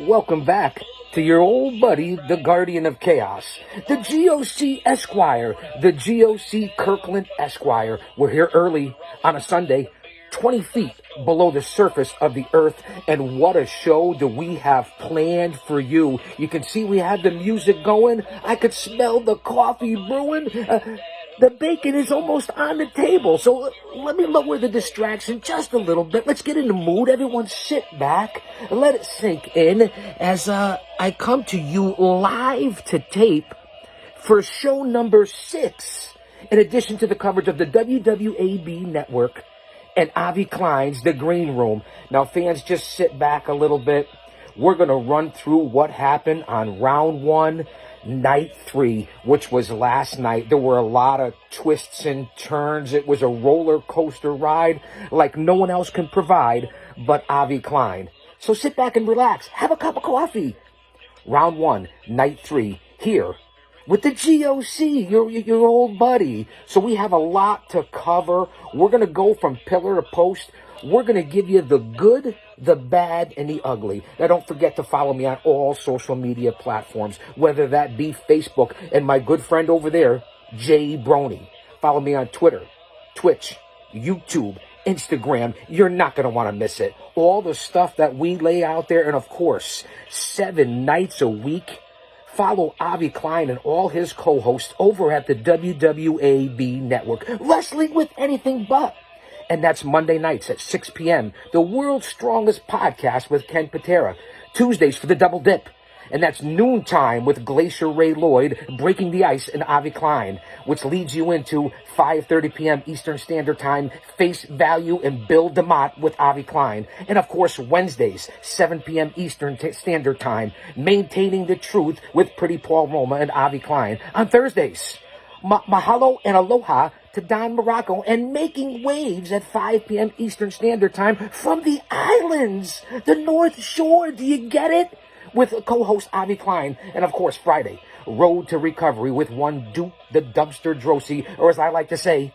Welcome back to your old buddy, the Guardian of Chaos, the GOC Esquire, the GOC Kirkland Esquire. We're here early on a Sunday, 20 feet below the surface of the earth, and what a show do we have planned for you. You can see we have the music going. I could smell the coffee brewing. The bacon is almost on the table, so let me lower the distraction just a little bit. Let's get in the mood. Everyone sit back and let it sink in as I come to you live to tape for show number 6, in addition to the coverage of the WWAB Network and Avi Klein's The Green Room. Now, fans, just sit back a little bit. We're going to run through what happened on round 1, night 3, which was last night. There were a lot of twists and turns. It was a roller coaster ride like no one else can provide but Avi Klein. So sit back and relax. Have a cup of coffee. Round 1, night 3, here with the GOC, your old buddy. So we have a lot to cover. We're going to go from pillar to post. We're going to give you the good, the bad, and the ugly. Now, don't forget to follow me on all social media platforms, whether that be Facebook and my good friend over there, Jay Brony. Follow me on Twitter, Twitch, YouTube, Instagram. You're not going to want to miss it. All the stuff that we lay out there, and of course, 7 nights a week. Follow Avi Klein and all his co-hosts over at the WWAB Network. Wrestling with anything but. And that's Monday nights at 6 p.m. The world's strongest podcast with Ken Patera. Tuesdays for the Double Dip. And that's noontime with Glacier Ray Lloyd, Breaking the Ice, and Avi Klein, which leads you into 5:30 p.m. Eastern Standard Time, Face Value and Bill DeMott with Avi Klein. And of course, Wednesdays, 7 p.m. Eastern Standard Time, Maintaining the Truth with Pretty Paul Roma and Avi Klein. On Thursdays, mahalo and aloha to Don Morocco and Making Waves at 5 p.m. Eastern Standard Time from the islands, the North Shore. Do you get it? With co-host Avi Klein. And of course, Friday, Road to Recovery with one Duke the Dumpster Drosy, or as I like to say,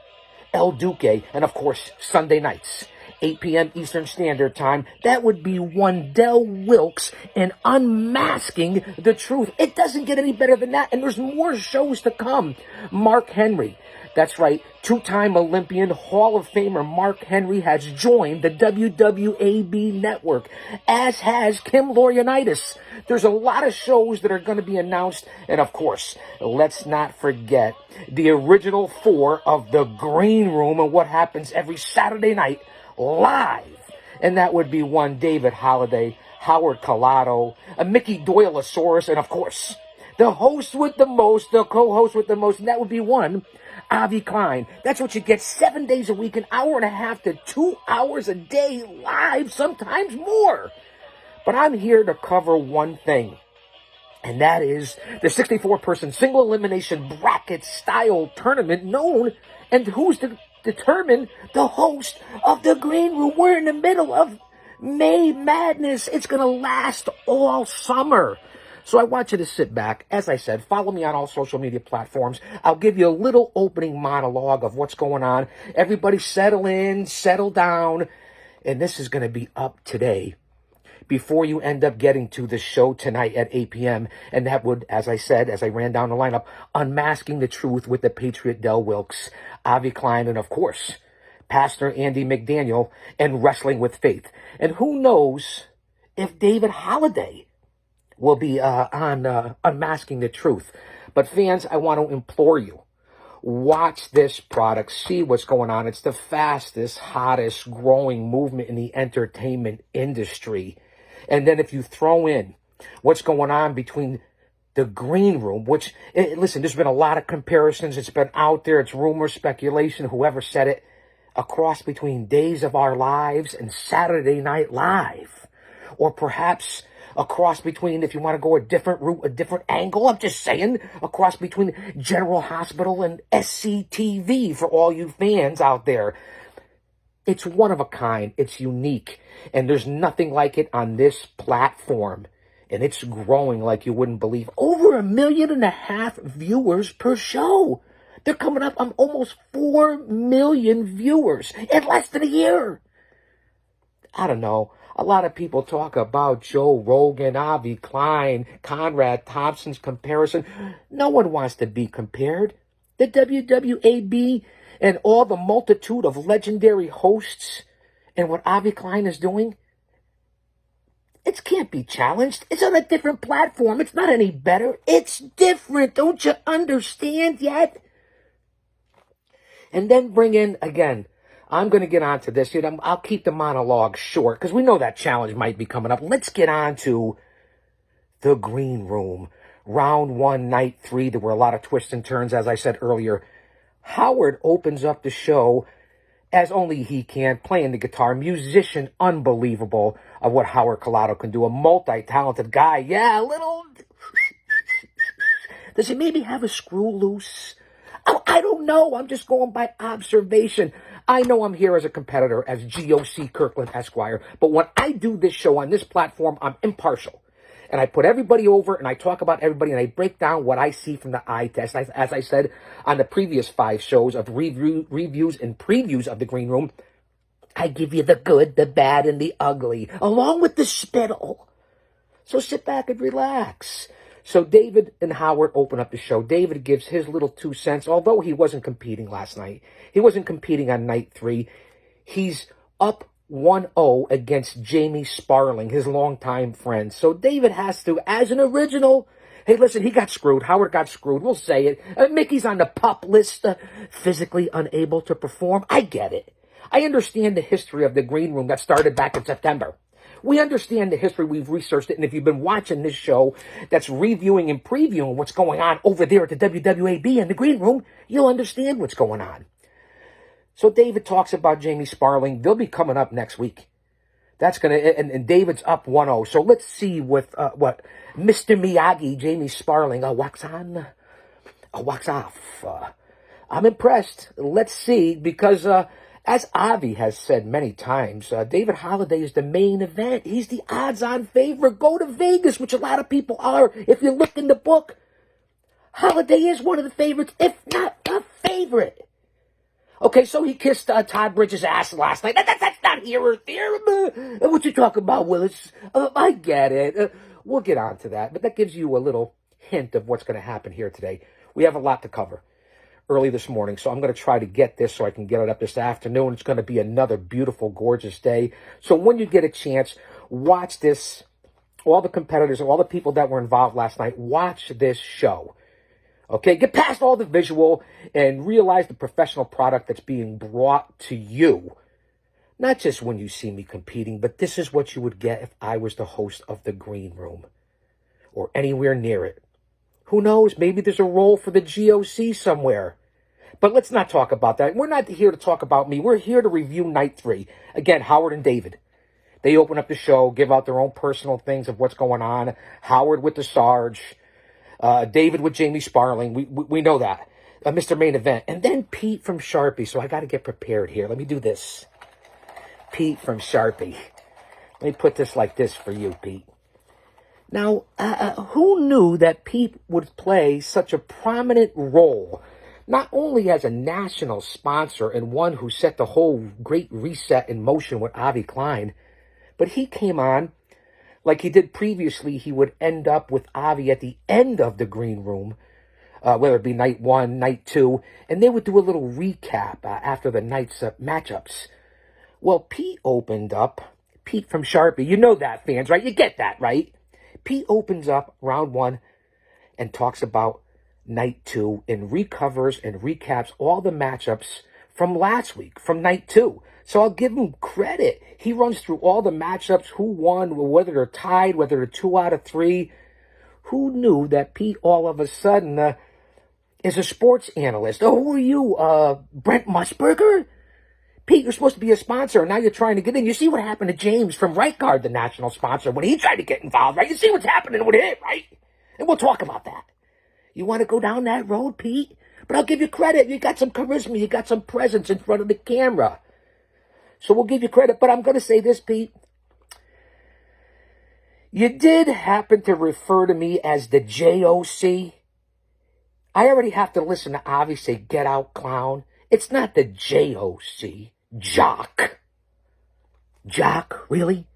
El Duque. And of course, Sunday nights, 8 p.m. Eastern Standard Time, that would be one Del Wilkes and Unmasking the Truth. It doesn't get any better than that, and there's more shows to come. Mark Henry. That's right, 2-time Olympian Hall of Famer Mark Henry has joined the WWAB Network, as has Kim Laurinaitis. There's a lot of shows that are going to be announced, and of course, let's not forget the original 4 of The Green Room and what happens every Saturday night live. And that would be one David Holliday, Howard Collado, a Mickey Doyleosaurus, and of course, the host with the most, the co-host with the most, and that would be one Avi Klein. That's what you get 7 days a week, an hour and a half to 2 hours a day live, sometimes more. But I'm here to cover one thing, and that is the 64-person single elimination bracket style tournament known, and who's to determine the host of the Green Room. We're in the middle of May Madness. It's going to last all summer. So I want you to sit back. As I said, follow me on all social media platforms. I'll give you a little opening monologue of what's going on. Everybody settle in, settle down. And this is going to be up today before you end up getting to the show tonight at 8 p.m. And that would, as I said, as I ran down the lineup, Unmasking the Truth with the Patriot Del Wilkes, Avi Klein, and of course, Pastor Andy McDaniel, and Wrestling with Faith. And who knows if David Holliday will be on Unmasking the Truth. But fans, I want to implore you, watch this product, see what's going on. It's the fastest, hottest growing movement in the entertainment industry. And then if you throw in what's going on between the Green Room, which, listen, there's been a lot of comparisons. It's been out there. It's rumor, speculation, whoever said it. A cross between Days of Our Lives and Saturday Night Live. Or perhaps a cross between, if you want to go a different route, a different angle, I'm just saying, a cross between General Hospital and SCTV for all you fans out there. It's one of a kind. It's unique. And there's nothing like it on this platform. And it's growing like you wouldn't believe. Over 1.5 million viewers per show. They're coming up on almost 4 million viewers in less than a year. I don't know. A lot of people talk about Joe Rogan, Avi Klein, Conrad Thompson's comparison. No one wants to be compared. The WWAB and all the multitude of legendary hosts and what Avi Klein is doing, it can't be challenged. It's on a different platform. It's not any better. It's different. Don't you understand yet? And then bring in, again, I'm going to get on to this. I'll keep the monologue short because we know that challenge might be coming up. Let's get on to the green room. Round 1, night 3. There were a lot of twists and turns, as I said earlier. Howard opens up the show as only he can, playing the guitar. Musician, unbelievable of what Howard Collado can do. A multi-talented guy. Yeah, a little... Does he maybe have a screw loose? Oh, I don't know. I'm just going by observation. I know I'm here as a competitor, as GOC Kirkland Esquire, but when I do this show on this platform, I'm impartial. And I put everybody over, and I talk about everybody, and I break down what I see from the eye test. As I said on the previous 5 shows of reviews and previews of the Green Room, I give you the good, the bad, and the ugly, along with the spittle. So sit back and relax. So David and Howard open up the show. David gives his little 2 cents, although he wasn't competing last night. He wasn't competing on night 3. He's up 1-0 against Jamie Sparling, his longtime friend. So David has to, as an original, hey, listen, he got screwed. Howard got screwed. We'll say it. Mickey's on the pup list, physically unable to perform. I get it. I understand the history of the Green Room that started back in September. We understand the history. We've researched it. And if you've been watching this show that's reviewing and previewing what's going on over there at the WWAB in the Green Room, you'll understand what's going on. So David talks about Jamie Sparling. They'll be coming up next week. That's going to, and David's up 1-0. So let's see what Mr. Miyagi, Jamie Sparling, walks on, walks off. I'm impressed. Let's see, because as Avi has said many times, David Holliday is the main event. He's the odds-on favorite. Go to Vegas, which a lot of people are. If you look in the book, Holliday is one of the favorites, if not the favorite. Okay, so he kissed Todd Bridges' ass last night. That's not here or there. What you talking about, Willis? I get it. We'll get on to that. But that gives you a little hint of what's going to happen here today. We have a lot to cover early this morning, so I'm going to try to get this so I can get it up this afternoon. It's going to be another beautiful, gorgeous day. So when you get a chance, watch this. All the competitors, all the people that were involved last night, watch this show. Okay, get past all the visual and realize the professional product that's being brought to you. Not just when you see me competing, but this is what you would get if I was the host of the Green Room or anywhere near it. Who knows? Maybe there's a role for the GOC somewhere. But let's not talk about that. We're not here to talk about me. We're here to review night 3. Again, Howard and David. They open up the show, give out their own personal things of what's going on. Howard with the Sarge. David with Jamie Sparling. We know that. Mr. Main Event. And then Pete from Sharpie. So I got to get prepared here. Let me do this. Pete from Sharpie. Let me put this like this for you, Pete. Now, who knew that Pete would play such a prominent role, not only as a national sponsor and one who set the whole great reset in motion with Avi Klein, but he came on like he did previously. He would end up with Avi at the end of the Green Room, whether it be night 1, night 2, and they would do a little recap after the night's matchups. Well, Pete opened up, Pete from Sharpie. You know that, fans, right? You get that, right? Pete opens up round 1 and talks about night 2 and recovers and recaps all the matchups from last week, from night 2. So I'll give him credit. He runs through all the matchups, who won, whether they're tied, whether they're 2 out of 3. Who knew that Pete all of a sudden is a sports analyst? Oh, who are you, Brent Musburger? Pete, you're supposed to be a sponsor, and now you're trying to get in. You see what happened to James from Right Guard, the national sponsor, when he tried to get involved, right? You see what's happening with him, right? And we'll talk about that. You want to go down that road, Pete? But I'll give you credit. You got some charisma. You got some presence in front of the camera. So we'll give you credit. But I'm going to say this, Pete. You did happen to refer to me as the JOC. I already have to listen to Avi say, "Get out, clown." It's not the JOC. Jock. Jock, really?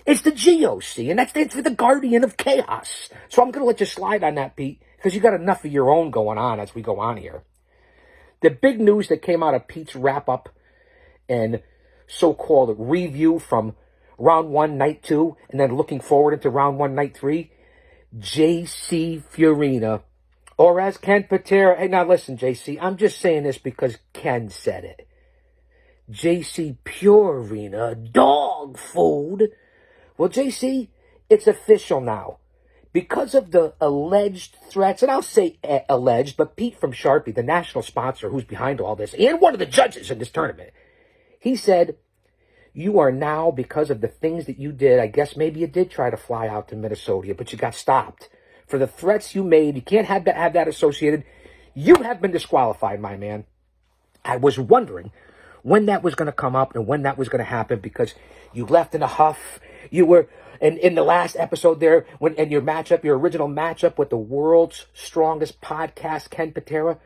It's the GOC, and that stands for the Guardian of Chaos. So I'm going to let you slide on that, Pete, because you got enough of your own going on as we go on here. The big news that came out of Pete's wrap-up and so-called review from round 1, night 2, and then looking forward into round 1, night 3, JC Fiorina, or as Ken Patera, hey, now listen, JC, I'm just saying this because Ken said it. JC Purina, dog food. Well, JC, it's official now. Because of the alleged threats, and I'll say alleged, but Pete from Sharpie, the national sponsor who's behind all this, and one of the judges in this tournament, he said, you are now, because of the things that you did, I guess maybe you did try to fly out to Minnesota, but you got stopped. For the threats you made, you can't have that associated. You have been disqualified, my man. I was wondering when that was going to come up and when that was going to happen, because you left in a huff. You were in the last episode there, in your original matchup with the world's strongest podcast, Ken Patera,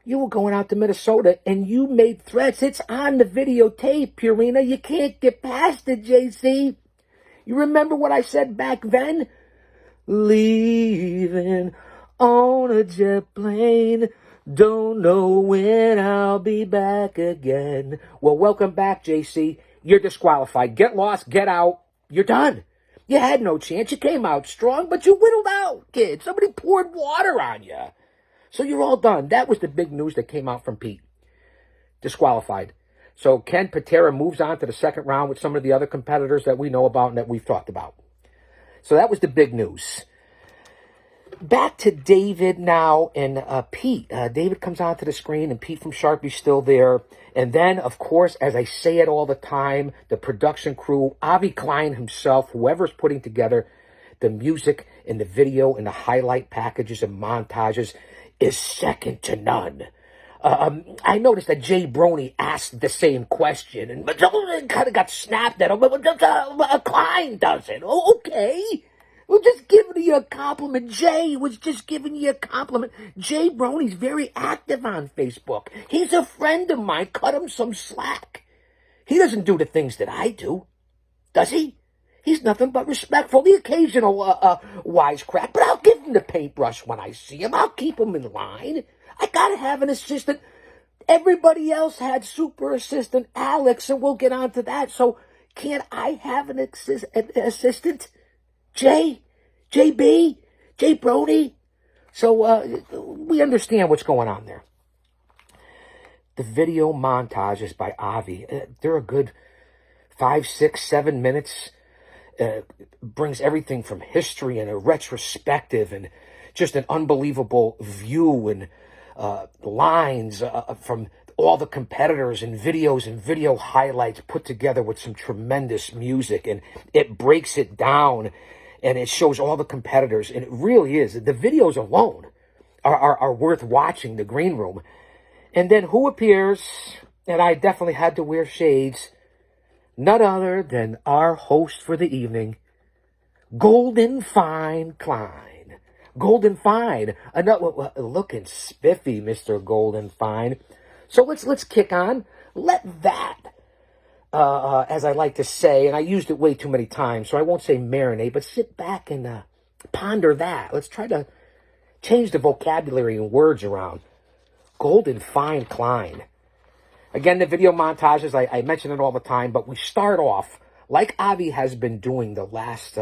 you were going out to Minnesota and you made threats. It's on the videotape, Purina. You can't get past it, JC. You remember what I said back then? Leaving on a jet plane. Don't know when I'll be back again. Well, welcome back, JC. You're disqualified. Get lost, get out. You're done. You had no chance. You came out strong, but you whittled out, kid. Somebody poured water on you. So you're all done. That was the big news that came out from Pete. Disqualified. So Ken Patera moves on to the second round with some of the other competitors that we know about and that we've talked about. So that was the big news. Back to David now and Pete. David comes onto the screen and Pete from Sharpie's still there. And then, of course, as I say it all the time, the production crew, Avi Klein himself, whoever's putting together the music and the video and the highlight packages and montages is second to none. I noticed that Jay Brony asked the same question and kind of got snapped at him. But Klein does it. Oh, okay. Well, just giving you a compliment. Jay was just giving you a compliment. Jay Brony's very active on Facebook. He's a friend of mine. Cut him some slack. He doesn't do the things that I do, does he? He's nothing but respectful. The occasional wisecrack, but I'll give him the paintbrush when I see him. I'll keep him in line. I gotta have an assistant. Everybody else had super assistant Alex, and we'll get on to that. So can't I have an assistant? Jay Brody. So we understand what's going on there. The video montages by Avi, they're a good 5, 6, 7 minutes. Brings everything from history and a retrospective and just an unbelievable view and lines from all the competitors and videos and video highlights put together with some tremendous music. And it breaks it down and it shows all the competitors. And it really is. The videos alone are worth watching, the green room. And then who appears, and I definitely had to wear shades, none other than our host for the evening, Golden Fine Klein. Golden Fine, looking spiffy, Mr. Golden Fine. So let's kick on. Let that, as I like to say, and I used it way too many times, so I won't say marinate, but sit back and ponder that. Let's try to change the vocabulary and words around. Golden Fine Klein. Again, the video montages, I mention it all the time, but we start off like Avi has been doing the last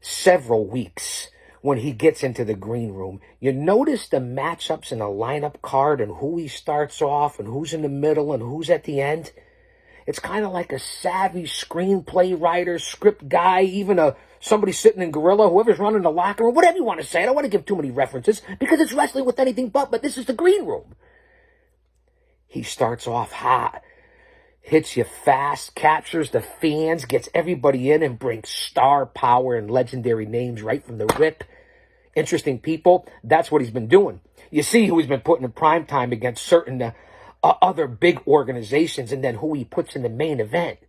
several weeks when he gets into the green room. You notice the matchups in the lineup card and who he starts off and who's in the middle and who's at the end. It's kind of like a savvy screenplay writer, script guy, even somebody sitting in Gorilla, whoever's running the locker room, whatever you want to say. I don't want to give too many references because it's wrestling with anything but this is the green room. He starts off hot, hits you fast, captures the fans, gets everybody in and brings star power and legendary names right from the rip. Interesting people. That's what he's been doing. You see who he's been putting in prime time against certain other big organizations and then who he puts in the main event.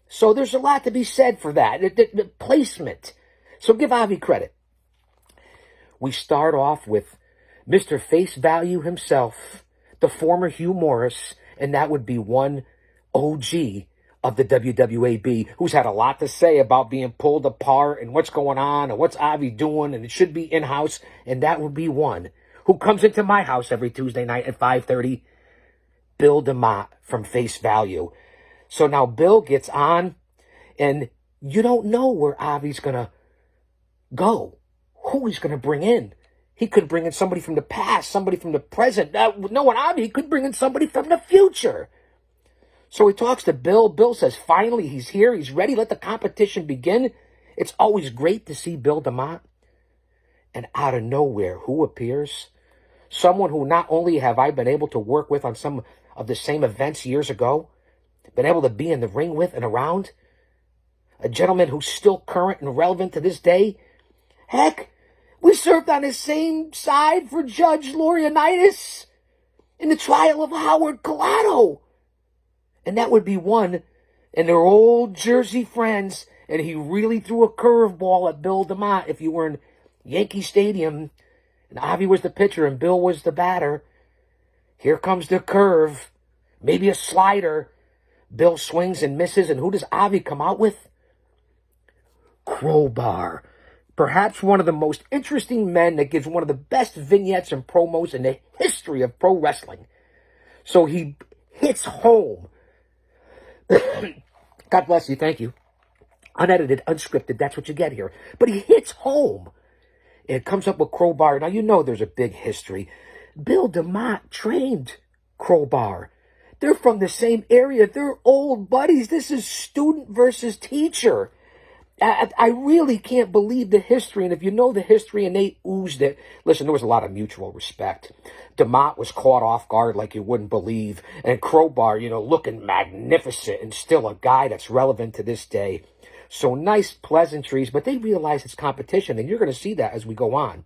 So there's a lot to be said for that. The placement. So give Avi credit. We start off with Mr. Face Value himself, the former Hugh Morris, and that would be one OG of the WWAB, who's had a lot to say about being pulled apart and what's going on and what's Avi doing, and it should be in-house, and that would be one who comes into my house every Tuesday night at 5:30, Bill DeMott from Face Value. So now Bill gets on, and you don't know where Avi's going to go, who he's going to bring in. He could bring in somebody from the past, somebody from the present. No, Avi, he could bring in somebody from the future. So he talks to Bill. Bill says, finally, he's here. He's ready. Let the competition begin. It's always great to see Bill DeMott. And out of nowhere, who appears? Someone who not only have I been able to work with on some of the same events years ago, been able to be in the ring with and around, a gentleman who's still current and relevant to this day. Heck, we served on the same side for Judge Laurinaitis in the trial of Howard Collado. And that would be one, and they're old Jersey friends, and he really threw a curveball at Bill DeMott. If you were in Yankee Stadium, and Avi was the pitcher and Bill was the batter, here comes the curve, maybe a slider. Bill swings and misses, and who does Avi come out with? Crowbar. Perhaps one of the most interesting men that gives one of the best vignettes and promos in the history of pro wrestling. So he hits home. God bless you, thank you. Unedited, unscripted, that's what you get here. But he hits home. It comes up with Crowbar. Now, you know there's a big history. Bill DeMott trained Crowbar. They're from the same area. They're old buddies. This is student versus teacher. I really can't believe the history. And if you know the history and they oozed it, listen, there was a lot of mutual respect. DeMott was caught off guard like you wouldn't believe. And Crowbar, looking magnificent and still a guy that's relevant to this day. So nice pleasantries, but they realize it's competition. And you're going to see that as we go on.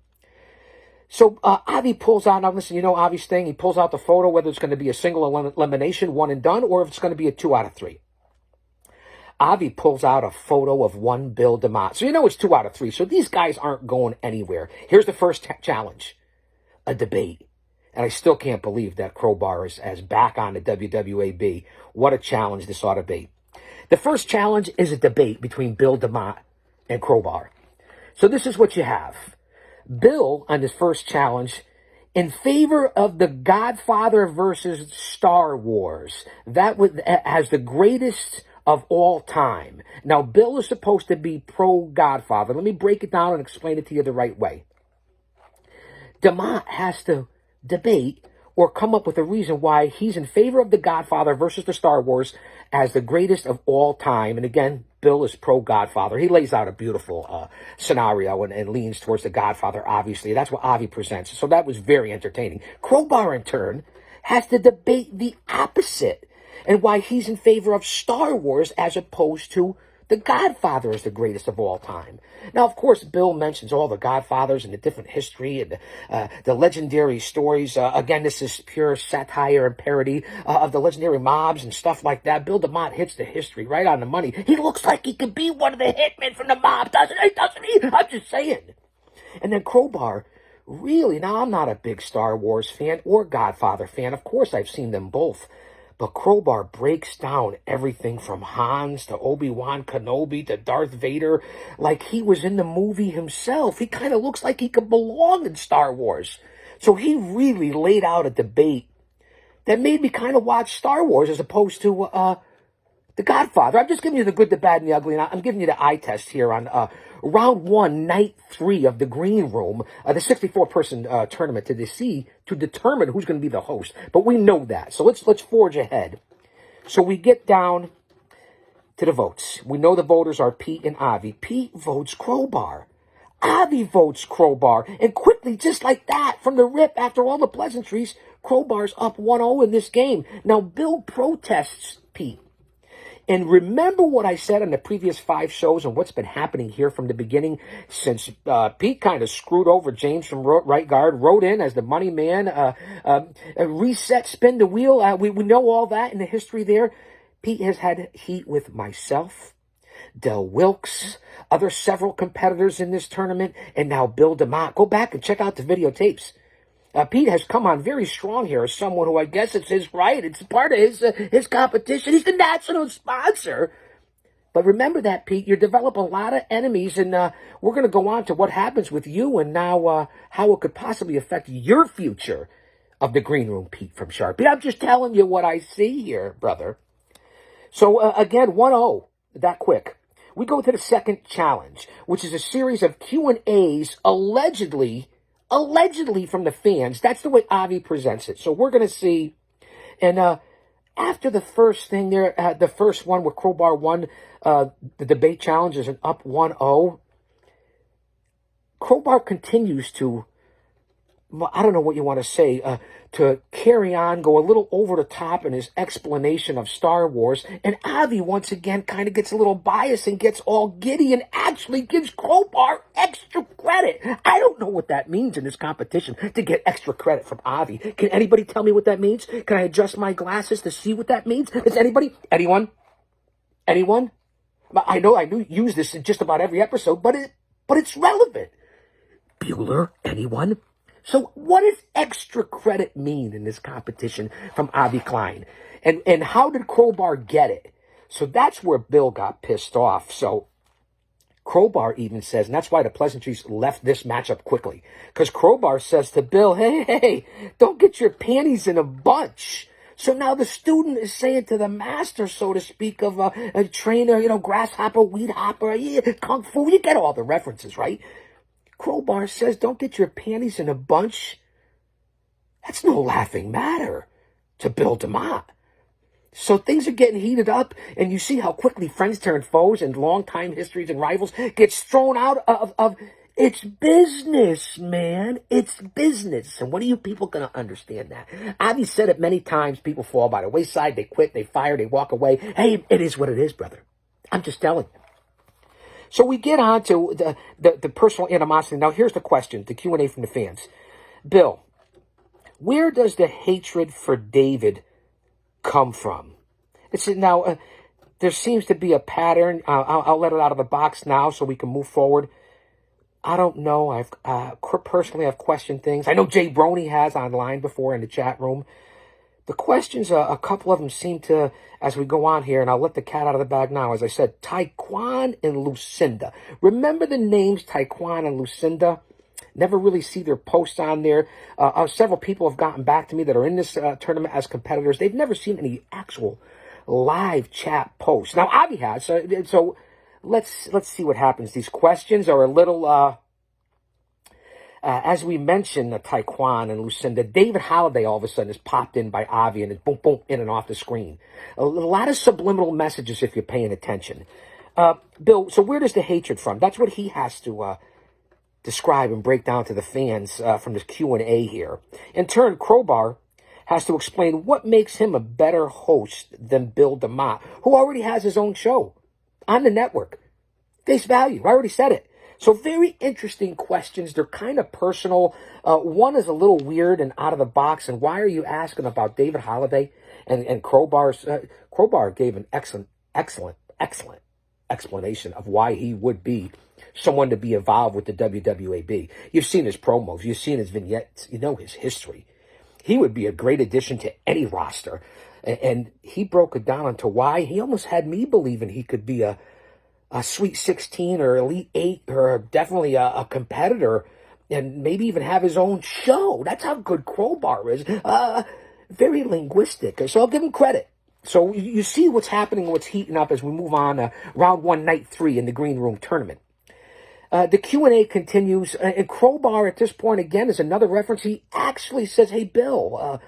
So Avi pulls out, now listen, Avi's thing. He pulls out the photo, whether it's going to be a single elimination, one and done, or if it's going to be a 2 out of 3. Avi pulls out a photo of one Bill DeMott. So it's 2 out of 3. So these guys aren't going anywhere. Here's the first challenge. A debate. And I still can't believe that Crowbar is back on the WWAB. What a challenge this ought to be. The first challenge is a debate between Bill DeMott and Crowbar. So this is what you have. Bill, on his first challenge, in favor of The Godfather versus Star Wars. That as the greatest of all time. Now, Bill is supposed to be pro-Godfather. Let me break it down and explain it to you the right way. DeMott has to debate or come up with a reason why he's in favor of The Godfather versus the Star Wars as the greatest of all time. And again, Bill is pro-Godfather. He lays out a beautiful scenario and leans towards The Godfather, obviously. That's what Avi presents. So that was very entertaining. Crowbar, in turn, has to debate the opposite and why he's in favor of Star Wars as opposed to The Godfather is the greatest of all time. Now, of course, Bill mentions all the Godfathers and the different history and the legendary stories. Again, this is pure satire and parody of the legendary mobs and stuff like that. Bill DeMott hits the history right on the money. He looks like he could be one of the hitmen from the mob, doesn't he? I'm just saying. And then Crowbar, really, now I'm not a big Star Wars fan or Godfather fan. Of course, I've seen them both. But Crowbar breaks down everything from Hans to Obi-Wan Kenobi to Darth Vader like he was in the movie himself. He kind of looks like he could belong in Star Wars. So he really laid out a debate that made me kind of watch Star Wars as opposed to The Godfather. I'm just giving you the good, the bad, and the ugly. And I'm giving you the eye test here on round 1, night 3 of the Green Room, the 64-person tournament to determine who's going to be the host. But we know that. So let's forge ahead. So we get down to the votes. We know the voters are Pete and Avi. Pete votes Crowbar. Avi votes Crowbar. And quickly, just like that, from the rip, after all the pleasantries, Crowbar's up 1-0 in this game. Now, Bill protests Pete. And remember what I said on the previous 5 shows and what's been happening here from the beginning since Pete kind of screwed over James from right guard, rode in as the money man, reset, spin the wheel. We know all that in the history there. Pete has had heat with myself, Del Wilkes, other several competitors in this tournament, and now Bill DeMott. Go back and check out the videotapes. Pete has come on very strong here as someone who I guess it's his right. It's part of his competition. He's the national sponsor. But remember that, Pete, you develop a lot of enemies, and we're going to go on to what happens with you and now how it could possibly affect your future of the green room, Pete from Sharpie. I'm just telling you what I see here, brother. So, again, 1-0, that quick. We go to the second challenge, which is a series of Q&As allegedly from the fans. That's the way Avi presents it. So we're going to see, and after the first thing there, the first one where Crowbar won the debate challenge is an up 1-0. Crowbar continues to, well, I don't know what you want to say, to carry on, go a little over the top in his explanation of Star Wars. And Avi, once again, kind of gets a little biased and gets all giddy and actually gives Crowbar extra credit. I don't know what that means in this competition, to get extra credit from Avi. Can anybody tell me what that means? Can I adjust my glasses to see what that means? Is anybody? Anyone? I know I use this in just about every episode, but it's relevant. Bueller? Anyone? So what does extra credit mean in this competition from Avi Klein? And how did Crowbar get it? So that's where Bill got pissed off. So Crowbar even says, and that's why the Pleasantries left this matchup quickly, because Crowbar says to Bill, hey, don't get your panties in a bunch. So now the student is saying to the master, so to speak, of a trainer, grasshopper, weed hopper, kung fu. You get all the references, right? Crowbar says, don't get your panties in a bunch. That's no laughing matter to Bill DeMott. So things are getting heated up, and you see how quickly friends turn foes and long-time histories and rivals gets thrown out of it's business, man. It's business. And when are you people going to understand that? Avi said it many times. People fall by the wayside. They quit. They fire. They walk away. Hey, it is what it is, brother. I'm just telling you. So we get on to the personal animosity. Now, here's the question, the Q&A from the fans. Bill, where does the hatred for David come from? Now, there seems to be a pattern. I'll let it out of the box now so we can move forward. I don't know. Personally, I've questioned things. I know Jay Brony has online before in the chat room. The questions, a couple of them seem to, as we go on here, and I'll let the cat out of the bag now, as I said, Taekwon and Lucinda. Remember the names Taekwon and Lucinda? Never really see their posts on there. Several people have gotten back to me that are in this tournament as competitors. They've never seen any actual live chat posts. Now, Avi has, so let's see what happens. These questions are a little... as we mentioned, Taekwon and Lucinda, David Holliday all of a sudden is popped in by Avi and is boom, boom, in and off the screen. A lot of subliminal messages if you're paying attention. Bill, so where does the hatred from? That's what he has to describe and break down to the fans from this Q&A here. In turn, Crowbar has to explain what makes him a better host than Bill DeMott, who already has his own show on the network. Face value, I already said it. So very interesting questions. They're kind of personal. One is a little weird and out of the box. And why are you asking about David Holliday and Crowbar's? Crowbar gave an excellent explanation of why he would be someone to be involved with the WWAB. You've seen his promos. You've seen his vignettes. You know his history. He would be a great addition to any roster. And he broke it down into why. He almost had me believing he could be a Sweet 16 or Elite 8 or definitely a competitor and maybe even have his own show. That's how good Crowbar is. Very linguistic. So I'll give him credit. So you see what's happening, what's heating up as we move on round 1, night 3 in the Green Room tournament. The Q&A continues. And Crowbar at this point, again, is another reference. He actually says, hey, Bill,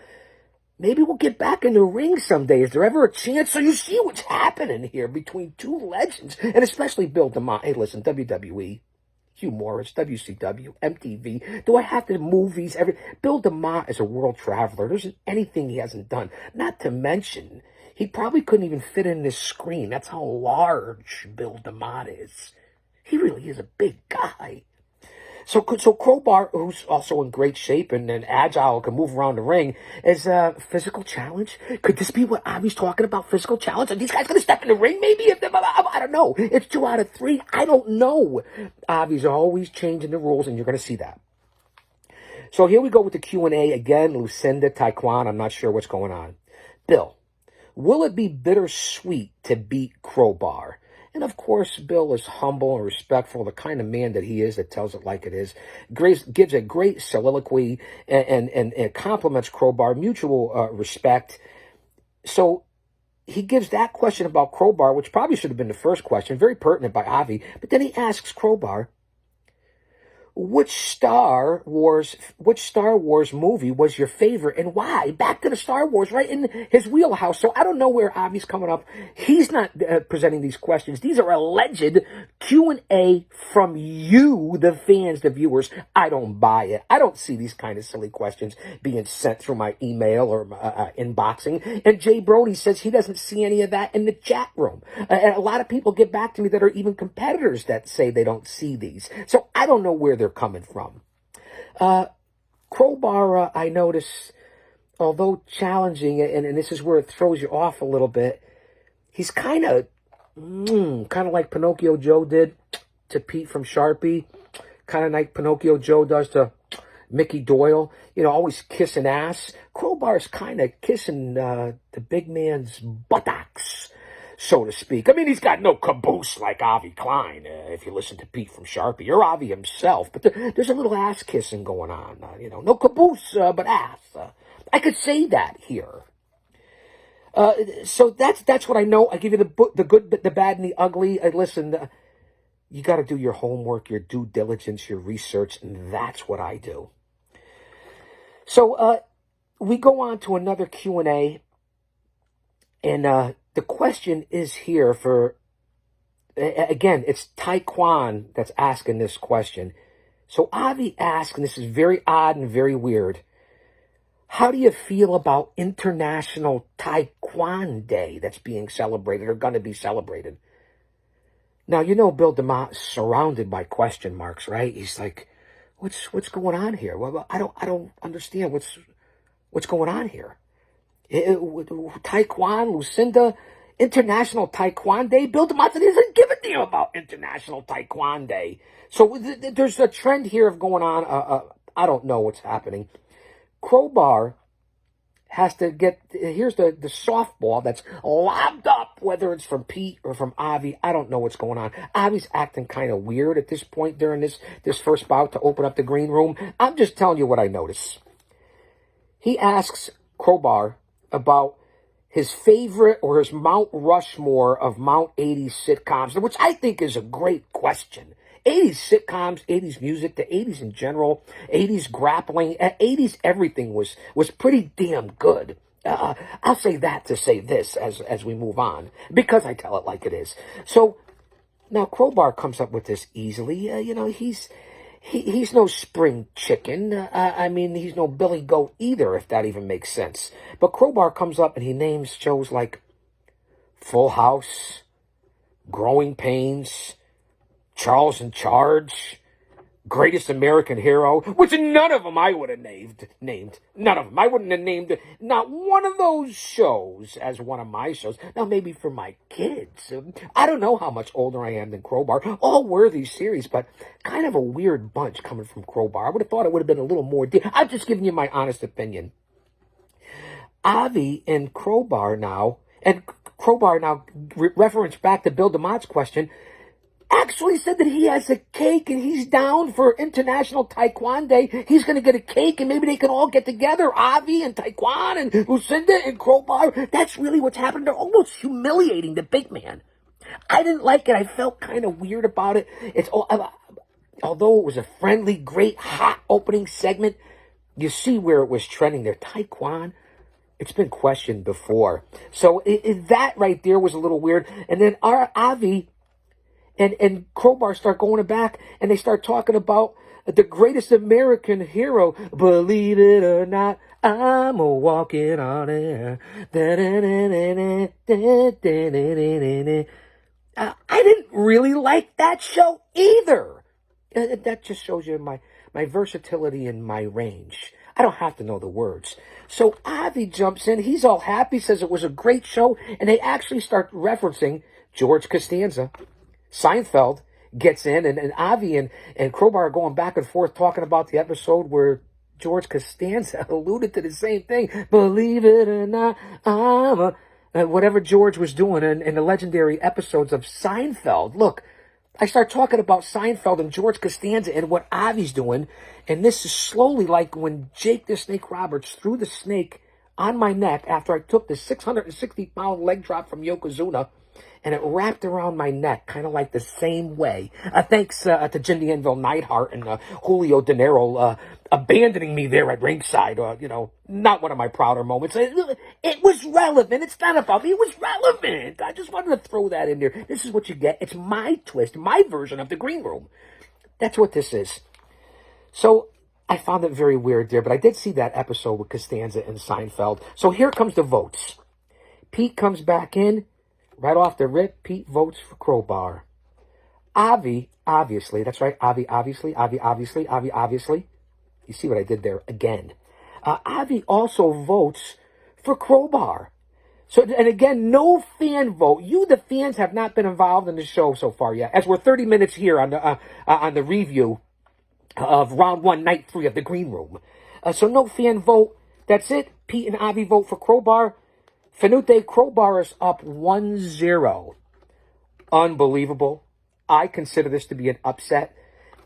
maybe we'll get back in the ring someday. Is there ever a chance? So you see what's happening here between two legends, and especially Bill DeMott. Hey, listen, WWE, Hugh Morris, WCW, MTV. Do I have to movies? Bill DeMott is a world traveler. There isn't anything he hasn't done. Not to mention, he probably couldn't even fit in this screen. That's how large Bill DeMott is. He really is a big guy. So Crowbar, who's also in great shape and agile, can move around the ring, is a physical challenge. Could this be what Avi's talking about, physical challenge? Are these guys going to step in the ring maybe? I don't know. It's 2 out of 3. I don't know. Avi's always changing the rules, and you're going to see that. So here we go with the Q&A again. Lucinda, Taekwon, I'm not sure what's going on. Bill, will it be bittersweet to beat Crowbar? And of course, Bill is humble and respectful, the kind of man that he is that tells it like it is. Gives a great soliloquy and compliments Crowbar, mutual respect. So he gives that question about Crowbar, which probably should have been the first question, very pertinent by Avi. But then he asks Crowbar, which Star Wars movie was your favorite and why? Back to the Star Wars, right in his wheelhouse. So I don't know where Avi's coming up. He's not presenting these questions. These are alleged Q&A from you, the fans, the viewers. I don't buy it. I don't see these kind of silly questions being sent through my email or inboxing. And Jay Brody says he doesn't see any of that in the chat room. And a lot of people get back to me that are even competitors that say they don't see these. So I don't know where they're coming from. Crowbar, I notice, although challenging, and this is where it throws you off a little bit, he's kind of like Pinocchio Joe did to Pete from Sharpie, kind of like Pinocchio Joe does to Mickey Doyle, always kissing ass. Crowbar's kind of kissing the big man's buttocks, so to speak. I mean, he's got no caboose like Avi Klein, if you listen to Pete from Sharpie, or Avi himself. But there's a little ass kissing going on. No caboose, but ass. I could say that here. So that's what I know. I give you the good, the bad, and the ugly. Listen, you got to do your homework, your due diligence, your research, and that's what I do. So we go on to another Q&A, and the question is here for, again, it's Taekwon that's asking this question. So Avi asks, and this is very odd and very weird, how do you feel about International Taekwon Day that's being celebrated or going to be celebrated? Now, Bill DeMott is surrounded by question marks, right? He's like, what's going on here? Well, I don't understand what's going on here. Taekwon, Lucinda, International Taekwon Day. Bill DeMott doesn't give a damn about International Taekwon Day. So there's a trend here of going on. I don't know what's happening. Crowbar has to get, here's the softball that's lobbed up, whether it's from Pete or from Avi. I don't know what's going on. Avi's acting kind of weird at this point during this first bout to open up the green room. I'm just telling you what I notice. He asks Crowbar about his favorite or his Mount Rushmore of Mount 80s sitcoms, which I think is a great question. 80s sitcoms, 80s music, the 80s in general, 80s grappling, 80s everything was pretty damn good. I'll say that to say this as we move on, because I tell it like it is. So now Crowbar comes up with this easily. He's no spring chicken. I mean, he's no Billy Goat either, if that even makes sense. But Crowbar comes up and he names shows like Full House, Growing Pains, Charles in Charge, Greatest American Hero, which none of them I would have named. None of them. I wouldn't have named not one of those shows as one of my shows. Now, maybe for my kids. I don't know how much older I am than Crowbar. All worthy series, but kind of a weird bunch coming from Crowbar. I would have thought it would have been a little more deep. I'm just giving you my honest opinion. Avi and Crowbar now, reference back to Bill DeMott's question, actually said that he has a cake and he's down for International Taekwon Day. He's going to get a cake and maybe they can all get together. Avi and Taekwon and Lucinda and Crowbar. That's really what's happened. They're almost humiliating the big man. I didn't like it. I felt kind of weird about it. Although it was a friendly, great, hot opening segment, you see where it was trending there. Taekwon, it's been questioned before. So that right there was a little weird. And then our Avi and Crowbar start going back, and they start talking about the greatest American hero. Believe it or not, I'm walking on air. I didn't really like that show either. That just shows you my versatility and my range. I don't have to know the words. So Avi jumps in. He's all happy, says it was a great show, and they actually start referencing George Costanza. Seinfeld gets in, and Avi and Crowbar are going back and forth talking about the episode where George Costanza alluded to the same thing. Believe it or not, whatever George was doing in the legendary episodes of Seinfeld. Look, I start talking about Seinfeld and George Costanza and what Avi's doing, and this is slowly like when Jake the Snake Roberts threw the snake on my neck after I took the 660-pound leg drop from Yokozuna, and it wrapped around my neck, kind of like the same way. Thanks to Jim the Anvil Neidhart and Julio De Niro abandoning me there at ringside. Not one of my prouder moments. It was relevant. It's not about me. It was relevant. I just wanted to throw that in there. This is what you get. It's my twist, my version of the green room. That's what this is. So I found it very weird there, but I did see that episode with Costanza and Seinfeld. So here comes the votes. Pete comes back in. Right off the rip, Pete votes for Crowbar. Avi, obviously, that's right, Avi, obviously. You see what I did there again. Avi also votes for Crowbar. So, and again, no fan vote. You, the fans, have not been involved in the show so far yet, as we're 30 minutes here on the review of round 1, night 3 of the Green Room. So no fan vote. That's it. Pete and Avi vote for Crowbar. Finute, Crowbar is up 1-0. Unbelievable. I consider this to be an upset.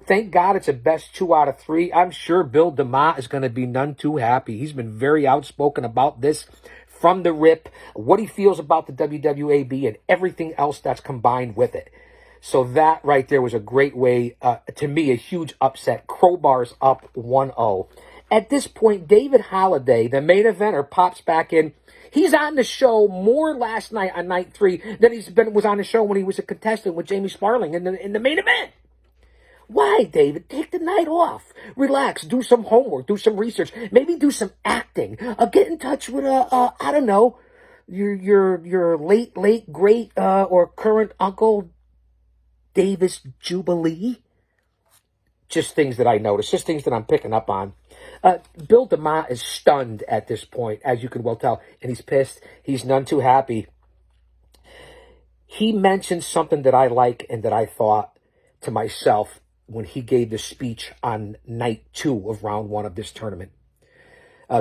Thank God it's a best 2 out of 3. I'm sure Bill DeMott is going to be none too happy. He's been very outspoken about this from the rip, what he feels about the WWAB and everything else that's combined with it. So that right there was a great way, to me, a huge upset. Crowbar's up 1-0. At this point, David Holliday, the main eventer, pops back in. He's on the show more last night on night 3 than was on the show when he was a contestant with Jamie Sparling in the main event. Why, David? Take the night off. Relax. Do some homework. Do some research. Maybe do some acting. Get in touch with I don't know, your late great or current uncle Davis Jubilee. Just things that I noticed. Just things that I'm picking up on. Bill DeMott is stunned at this point, as you can well tell, and he's pissed. He's none too happy. He mentioned something that I like and that I thought to myself when he gave the speech on night 2 of round 1 of this tournament,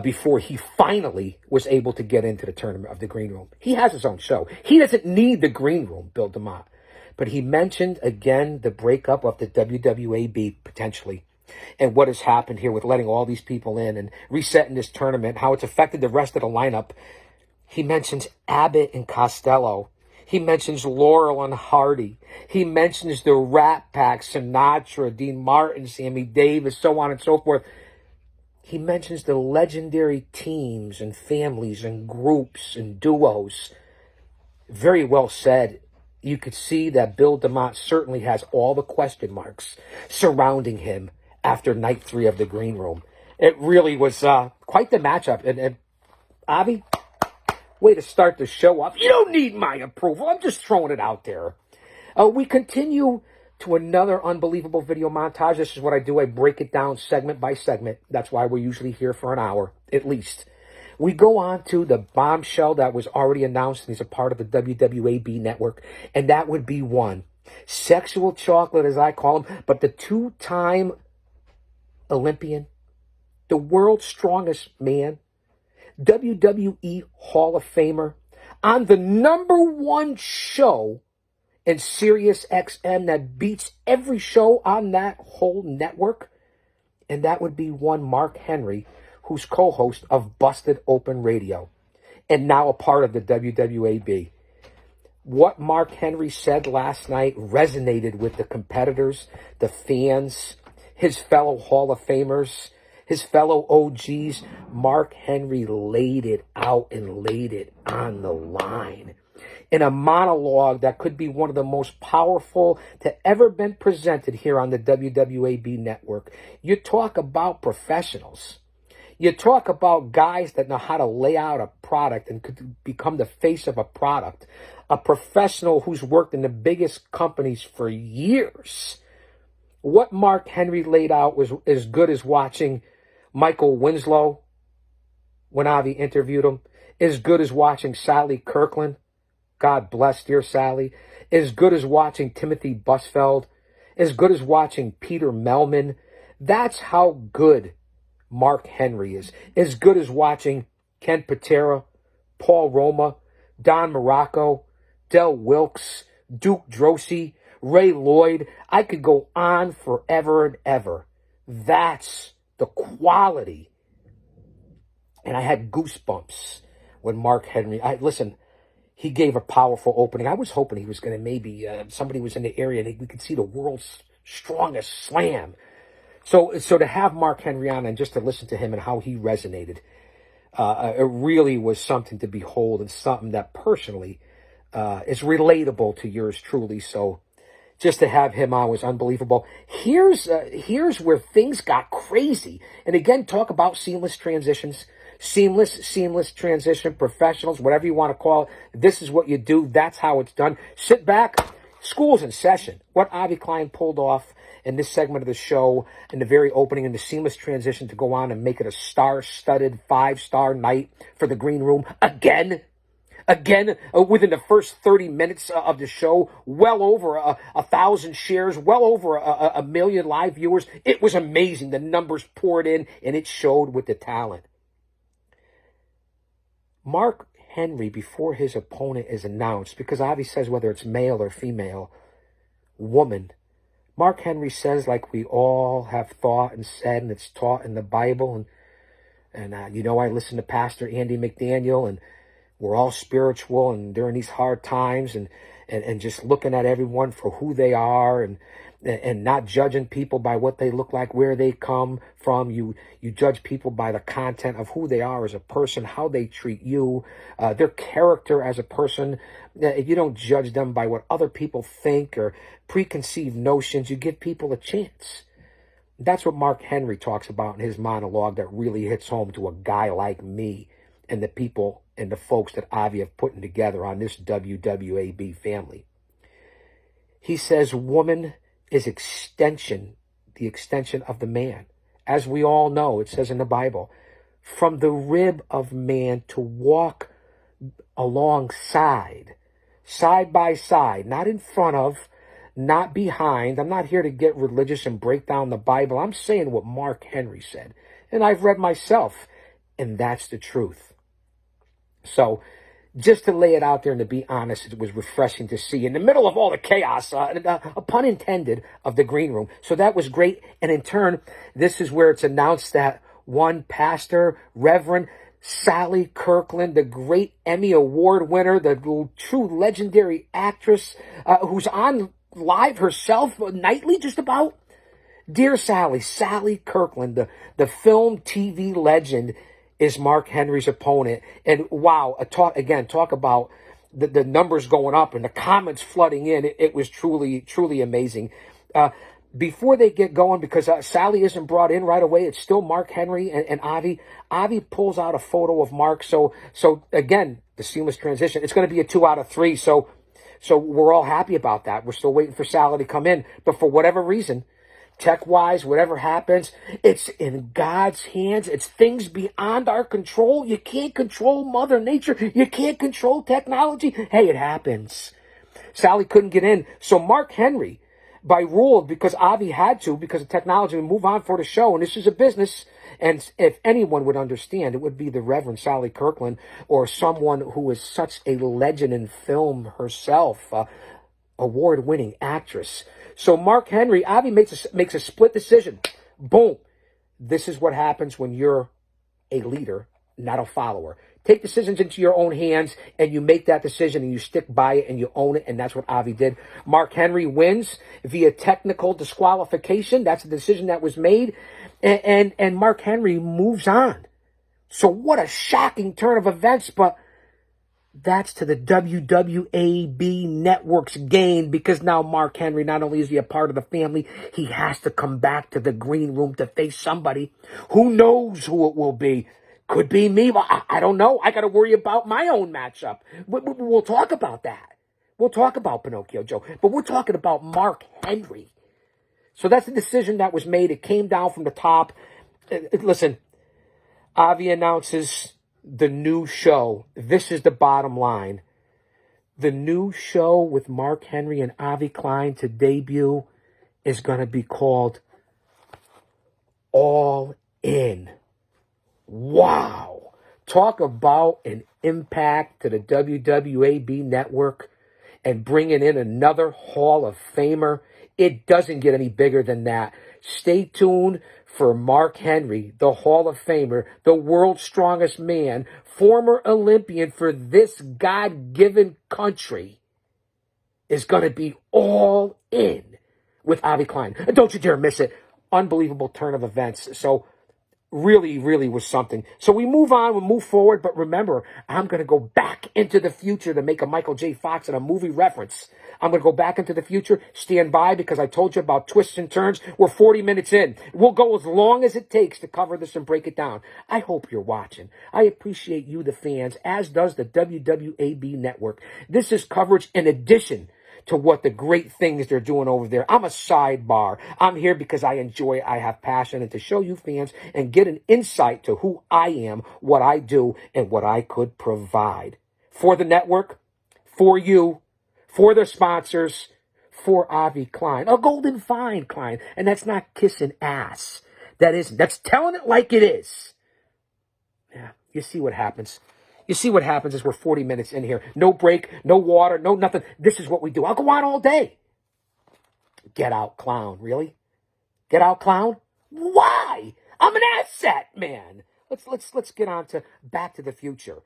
before he finally was able to get into the tournament of the Green Room. He has his own show. He doesn't need the Green Room, Bill DeMott. But he mentioned, again, the breakup of the WWAB, potentially, and what has happened here with letting all these people in and resetting this tournament, how it's affected the rest of the lineup. He mentions Abbott and Costello. He mentions Laurel and Hardy. He mentions the Rat Pack, Sinatra, Dean Martin, Sammy Davis, so on and so forth. He mentions the legendary teams and families and groups and duos. Very well said. You could see that Bill DeMott certainly has all the question marks surrounding him after night 3 of the Green Room. It really was quite the matchup. And Avi, way to start the show off. You don't need my approval. I'm just throwing it out there. We continue to another unbelievable video montage. This is what I do. I break it down segment by segment. That's why we're usually here for an hour, at least. We go on to the bombshell that was already announced and is a part of the WWAB network, and that would be one. Sexual Chocolate, as I call him, but the 2-time Olympian, the world's strongest man, WWE Hall of Famer, on the #1 show in Sirius XM that beats every show on that whole network, and that would be one Mark Henry, who's co-host of Busted Open Radio, and now a part of the WWAB. What Mark Henry said last night resonated with the competitors, the fans, his fellow Hall of Famers, his fellow OGs. Mark Henry laid it out and laid it on the line in a monologue that could be one of the most powerful to ever been presented here on the WWAB network. You talk about professionals. You talk about guys that know how to lay out a product and could become the face of a product. A professional who's worked in the biggest companies for years. What Mark Henry laid out was as good as watching Michael Winslow when Avi interviewed him. As good as watching Sally Kirkland. God bless dear Sally. As good as watching Timothy Busfeld. As good as watching Peter Melman. That's how good Mark Henry is as good as watching Ken Patera, Paul Roma, Don Morocco, Del Wilkes, Duke Drosy, Ray Lloyd. I could go on forever and ever. That's the quality. And I had goosebumps when Mark Henry, listen, he gave a powerful opening. I was hoping he was going to maybe, somebody was in the area and we could see the world's strongest slam. So to have Mark Henry on and just to listen to him and how he resonated, it really was something to behold and something that personally is relatable to yours truly. So just to have him on was unbelievable. Here's where things got crazy. And again, talk about seamless transitions. Seamless transition, professionals, whatever you want to call it. This is what you do. That's how it's done. Sit back. School's in session. What Avi Klein pulled off in this segment of the show, in the very opening, in the seamless transition to go on and make it a star-studded 5-star night for the Green Room again, within the first 30 minutes of the show, well over 1,000 shares, well over a million live viewers. It was amazing. The numbers poured in, and it showed with the talent. Mark Henry, before his opponent is announced, because Avi says whether it's male or female, woman, Mark Henry says, like we all have thought and said, and it's taught in the Bible, and I listen to Pastor Andy McDaniel, and we're all spiritual, and during these hard times, and just looking at everyone for who they are, and not judging people by what they look like, where they come from. You judge people by the content of who they are as a person, how they treat you, their character as a person. You don't judge them by what other people think or preconceived notions. You give people a chance. That's what Mark Henry talks about in his monologue that really hits home to a guy like me and the people and the folks that Avi have put together on this WWAB family. He says woman is the extension of the man. As we all know, it says in the Bible, from the rib of man to walk alongside, side by side, not in front of, not behind. I'm not here to get religious and break down the Bible. I'm saying what Mark Henry said, and I've read myself, and that's the truth. So just to lay it out there and to be honest, it was refreshing to see in the middle of all the chaos, a pun intended, of the Green Room. So that was great. And in turn, this is where it's announced that one pastor, Reverend Sally Kirkland, the great Emmy Award winner, the true legendary actress who's on live herself nightly just about. Dear Sally Kirkland, the film TV legend, is Mark Henry's opponent. And wow, talk about the numbers going up and the comments flooding in. It was truly, truly amazing. Before they get going, because Sally isn't brought in right away, it's still Mark Henry and Avi. Avi pulls out a photo of Mark. So again, the seamless transition, it's going to be a 2 out of 3. So we're all happy about that. We're still waiting for Sally to come in. But for whatever reason, tech-wise, whatever happens, it's in God's hands. It's things beyond our control. You can't control Mother Nature. You can't control technology. Hey, it happens. Sally couldn't get in. So Mark Henry, by rule, because Avi had to, because of technology, we move on for the show. And this is a business. And if anyone would understand, it would be the Reverend Sally Kirkland, or someone who is such a legend in film herself, award-winning actress. So Mark Henry, Avi makes a split decision. Boom. This is what happens when you're a leader, not a follower. Take decisions into your own hands, and you make that decision, and you stick by it, and you own it, and that's what Avi did. Mark Henry wins via technical disqualification. That's a decision that was made, and Mark Henry moves on. So what a shocking turn of events, but that's to the WWAB network's gain, because now Mark Henry, not only is he a part of the family, he has to come back to the Green Room to face somebody. Who knows who it will be? Could be me, but I don't know. I got to worry about my own matchup. We'll talk about that. We'll talk about Pinocchio Joe, but we're talking about Mark Henry. So that's the decision that was made. It came down from the top. Listen, Avi announces the new show. This is the bottom line. The new show with Mark Henry and Avi Klein to debut is going to be called All In. Wow. Talk about an impact to the WWAB network and bringing in another Hall of Famer. It doesn't get any bigger than that. Stay tuned for Mark Henry, the Hall of Famer, the world's strongest man, former Olympian for this God-given country, is going to be all in with Avi Klein. And don't you dare miss it. Unbelievable turn of events. So really, really was something. So we move on, we move forward, but remember, I'm going to go back into the future to make a Michael J. Fox and a movie reference. I'm going to go back into the future. Stand by, because I told you about twists and turns. We're 40 minutes in. We'll go as long as it takes to cover this and break it down. I hope you're watching. I appreciate you, the fans, as does the WWAB network. This is coverage in addition to what the great things they're doing over there. I'm a sidebar. I'm here because I enjoy, I have passion, and to show you fans and get an insight to who I am, what I do, and what I could provide. For the network, for you, for their sponsors, for Avi Klein. A golden fine, Klein. And that's not kissing ass. That's telling it like it is. Yeah, you see what happens. You see what happens as we're 40 minutes in here. No break, no water, no nothing. This is what we do. I'll go on all day. Get out, clown. Really? Get out, clown? Why? I'm an asset, man. Let's get on to Back to the Future.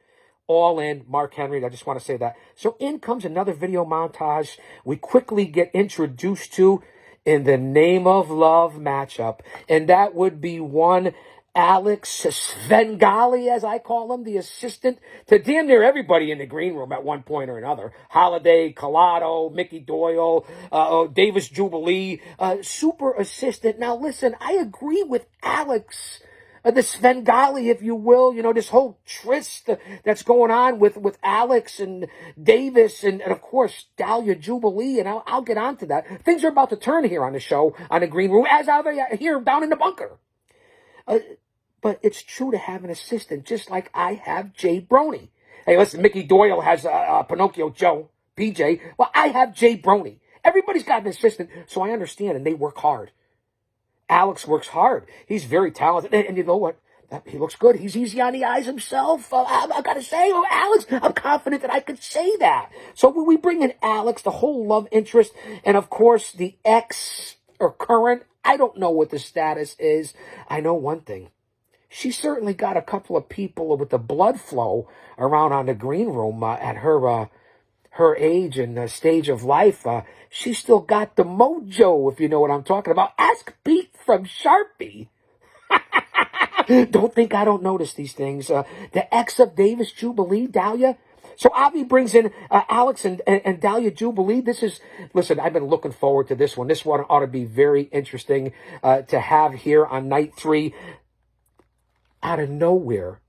All in, Mark Henry. I just want to say that. So in comes another video montage. We quickly get introduced to In the Name of Love matchup. And that would be one Alex Svengali, as I call him, the assistant to damn near everybody in the green room at one point or another. Holiday, Collado, Mickey Doyle, Davis Jubilee, super assistant. Now listen, I agree with Alex, the Svengali, if you will, this whole tryst that's going on with Alex and Davis and of course, Dahlia Jubilee, and I'll get on to that. Things are about to turn here on the show, on the green room, as are they here down in the bunker. But it's true to have an assistant, just like I have Jay Brony. Hey, listen, Mickey Doyle has Pinocchio Joe, PJ. Well, I have Jay Brony. Everybody's got an assistant, so I understand, and they work hard. Alex works hard. He's very talented, and you know what? He looks good. He's easy on the eyes himself. I've got to say, Alex, I'm confident that I could say that. So when we bring in Alex, the whole love interest, and of course, the ex or current, I don't know what the status is. I know one thing. She certainly got a couple of people with the blood flow around on the green room at her age and stage of life. She still got the mojo, if you know what I'm talking about. Ask Pete from Sharpie. Don't think I don't notice these things. The ex of Davis Jubilee, Dahlia. So Avi brings in Alex and Dahlia Jubilee. Listen, I've been looking forward to this one. This one ought to be very interesting to have here on night 3. Out of nowhere,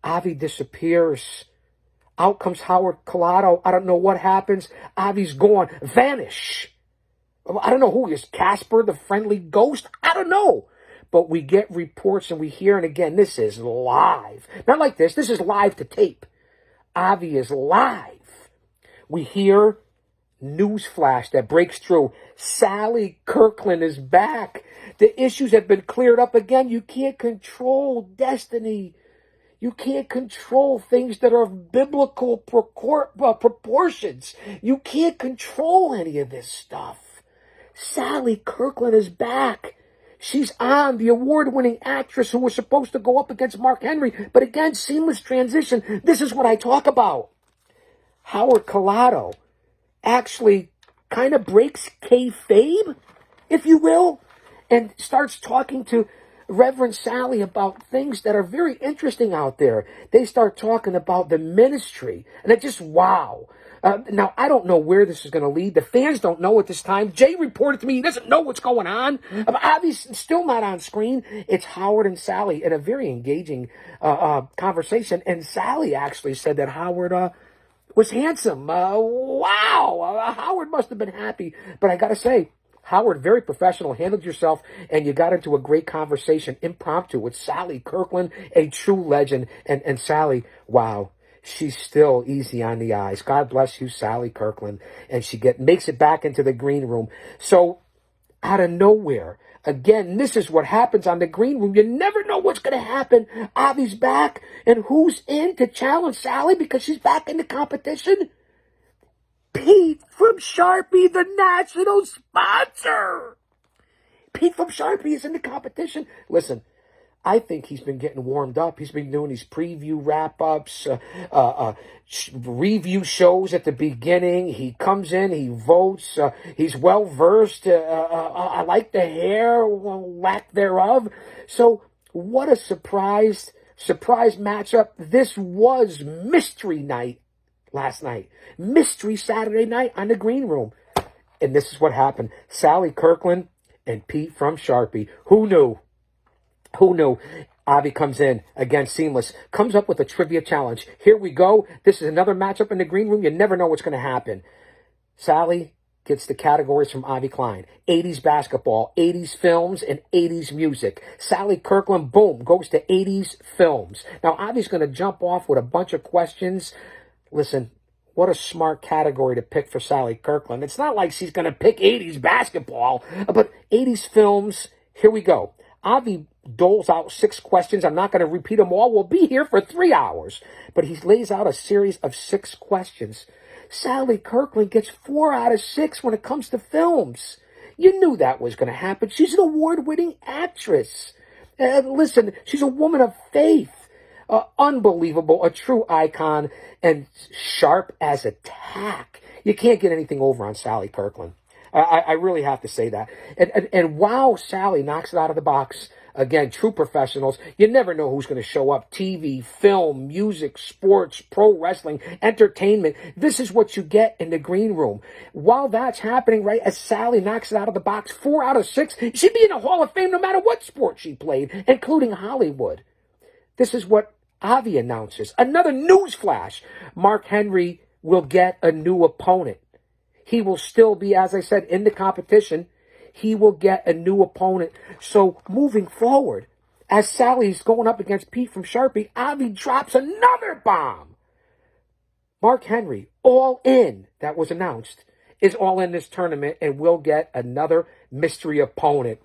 Avi disappears. Out comes Howard Collado. I don't know what happens. Avi's gone. Vanish. I don't know who he is. Casper, the friendly ghost? I don't know. But we get reports and we hear, and again, this is live. Not like this. This is live to tape. Avi is live. We hear news flash that breaks through. Sally Kirkland is back. The issues have been cleared up again. You can't control destiny. You can't control things that are of biblical proportions. You can't control any of this stuff. Sally Kirkland is back. She's on, the award-winning actress who was supposed to go up against Mark Henry. But again, seamless transition. This is what I talk about. Howard Collado actually kind of breaks kayfabe, if you will, and starts talking to Reverend Sally about things that are very interesting out there. They start talking about the ministry, and it just, wow. Now, I don't know where this is going to lead. The fans don't know at this time. Jay reported to me he doesn't know what's going on. Obviously, still not on screen. It's Howard and Sally in a very engaging conversation, and Sally actually said that Howard was handsome. Wow. Howard must have been happy. But I got to say, Howard, very professional, handled yourself, and you got into a great conversation, impromptu, with Sally Kirkland, a true legend. And Sally, wow, she's still easy on the eyes. God bless you, Sally Kirkland. And she makes it back into the green room. So out of nowhere. Again, this is what happens on the green room. You never know what's going to happen. Avi's back, and who's in to challenge Sally because she's back in the competition? Pete from Sharpie, the national sponsor. Pete from Sharpie is in the competition. Listen, I think he's been getting warmed up. He's been doing these preview wrap-ups, review shows at the beginning. He comes in, he votes. He's well-versed. I like the hair, lack thereof. So what a surprise matchup. This was mystery night last night. Mystery Saturday night on the green room. And this is what happened. Sally Kirkland and Pete from Sharpie. Who knew? Who knew? Avi comes in, again, seamless, comes up with a trivia challenge. Here we go. This is another matchup in the green room. You never know what's going to happen. Sally gets the categories from Avi Klein. 80s basketball, 80s films, and 80s music. Sally Kirkland, boom, goes to 80s films. Now, Avi's going to jump off with a bunch of questions. Listen, what a smart category to pick for Sally Kirkland. It's not like she's going to pick 80s basketball, but 80s films, here we go. Avi doles out 6 questions. I'm not going to repeat them all. We'll be here for 3 hours. But he lays out a series of 6 questions. Sally Kirkland gets 4 out of 6 when it comes to films. You knew that was going to happen. She's an award-winning actress. Listen, she's a woman of faith. Unbelievable, a true icon, and sharp as a tack. You can't get anything over on Sally Kirkland. I really have to say that. And wow, Sally knocks it out of the box. Again, true professionals. You never know who's going to show up. TV, film, music, sports, pro wrestling, entertainment. This is what you get in the green room. While that's happening, right, as Sally knocks it out of the box, 4 out of 6, she'd be in the Hall of Fame no matter what sport she played, including Hollywood. This is what Avi announces. Another news flash. Mark Henry will get a new opponent. He will still be, as I said, in the competition. He will get a new opponent. So moving forward, as Sally's going up against Pete from Sharpie, Avi drops another bomb. Mark Henry, all in, that was announced, is all in this tournament and will get another mystery opponent.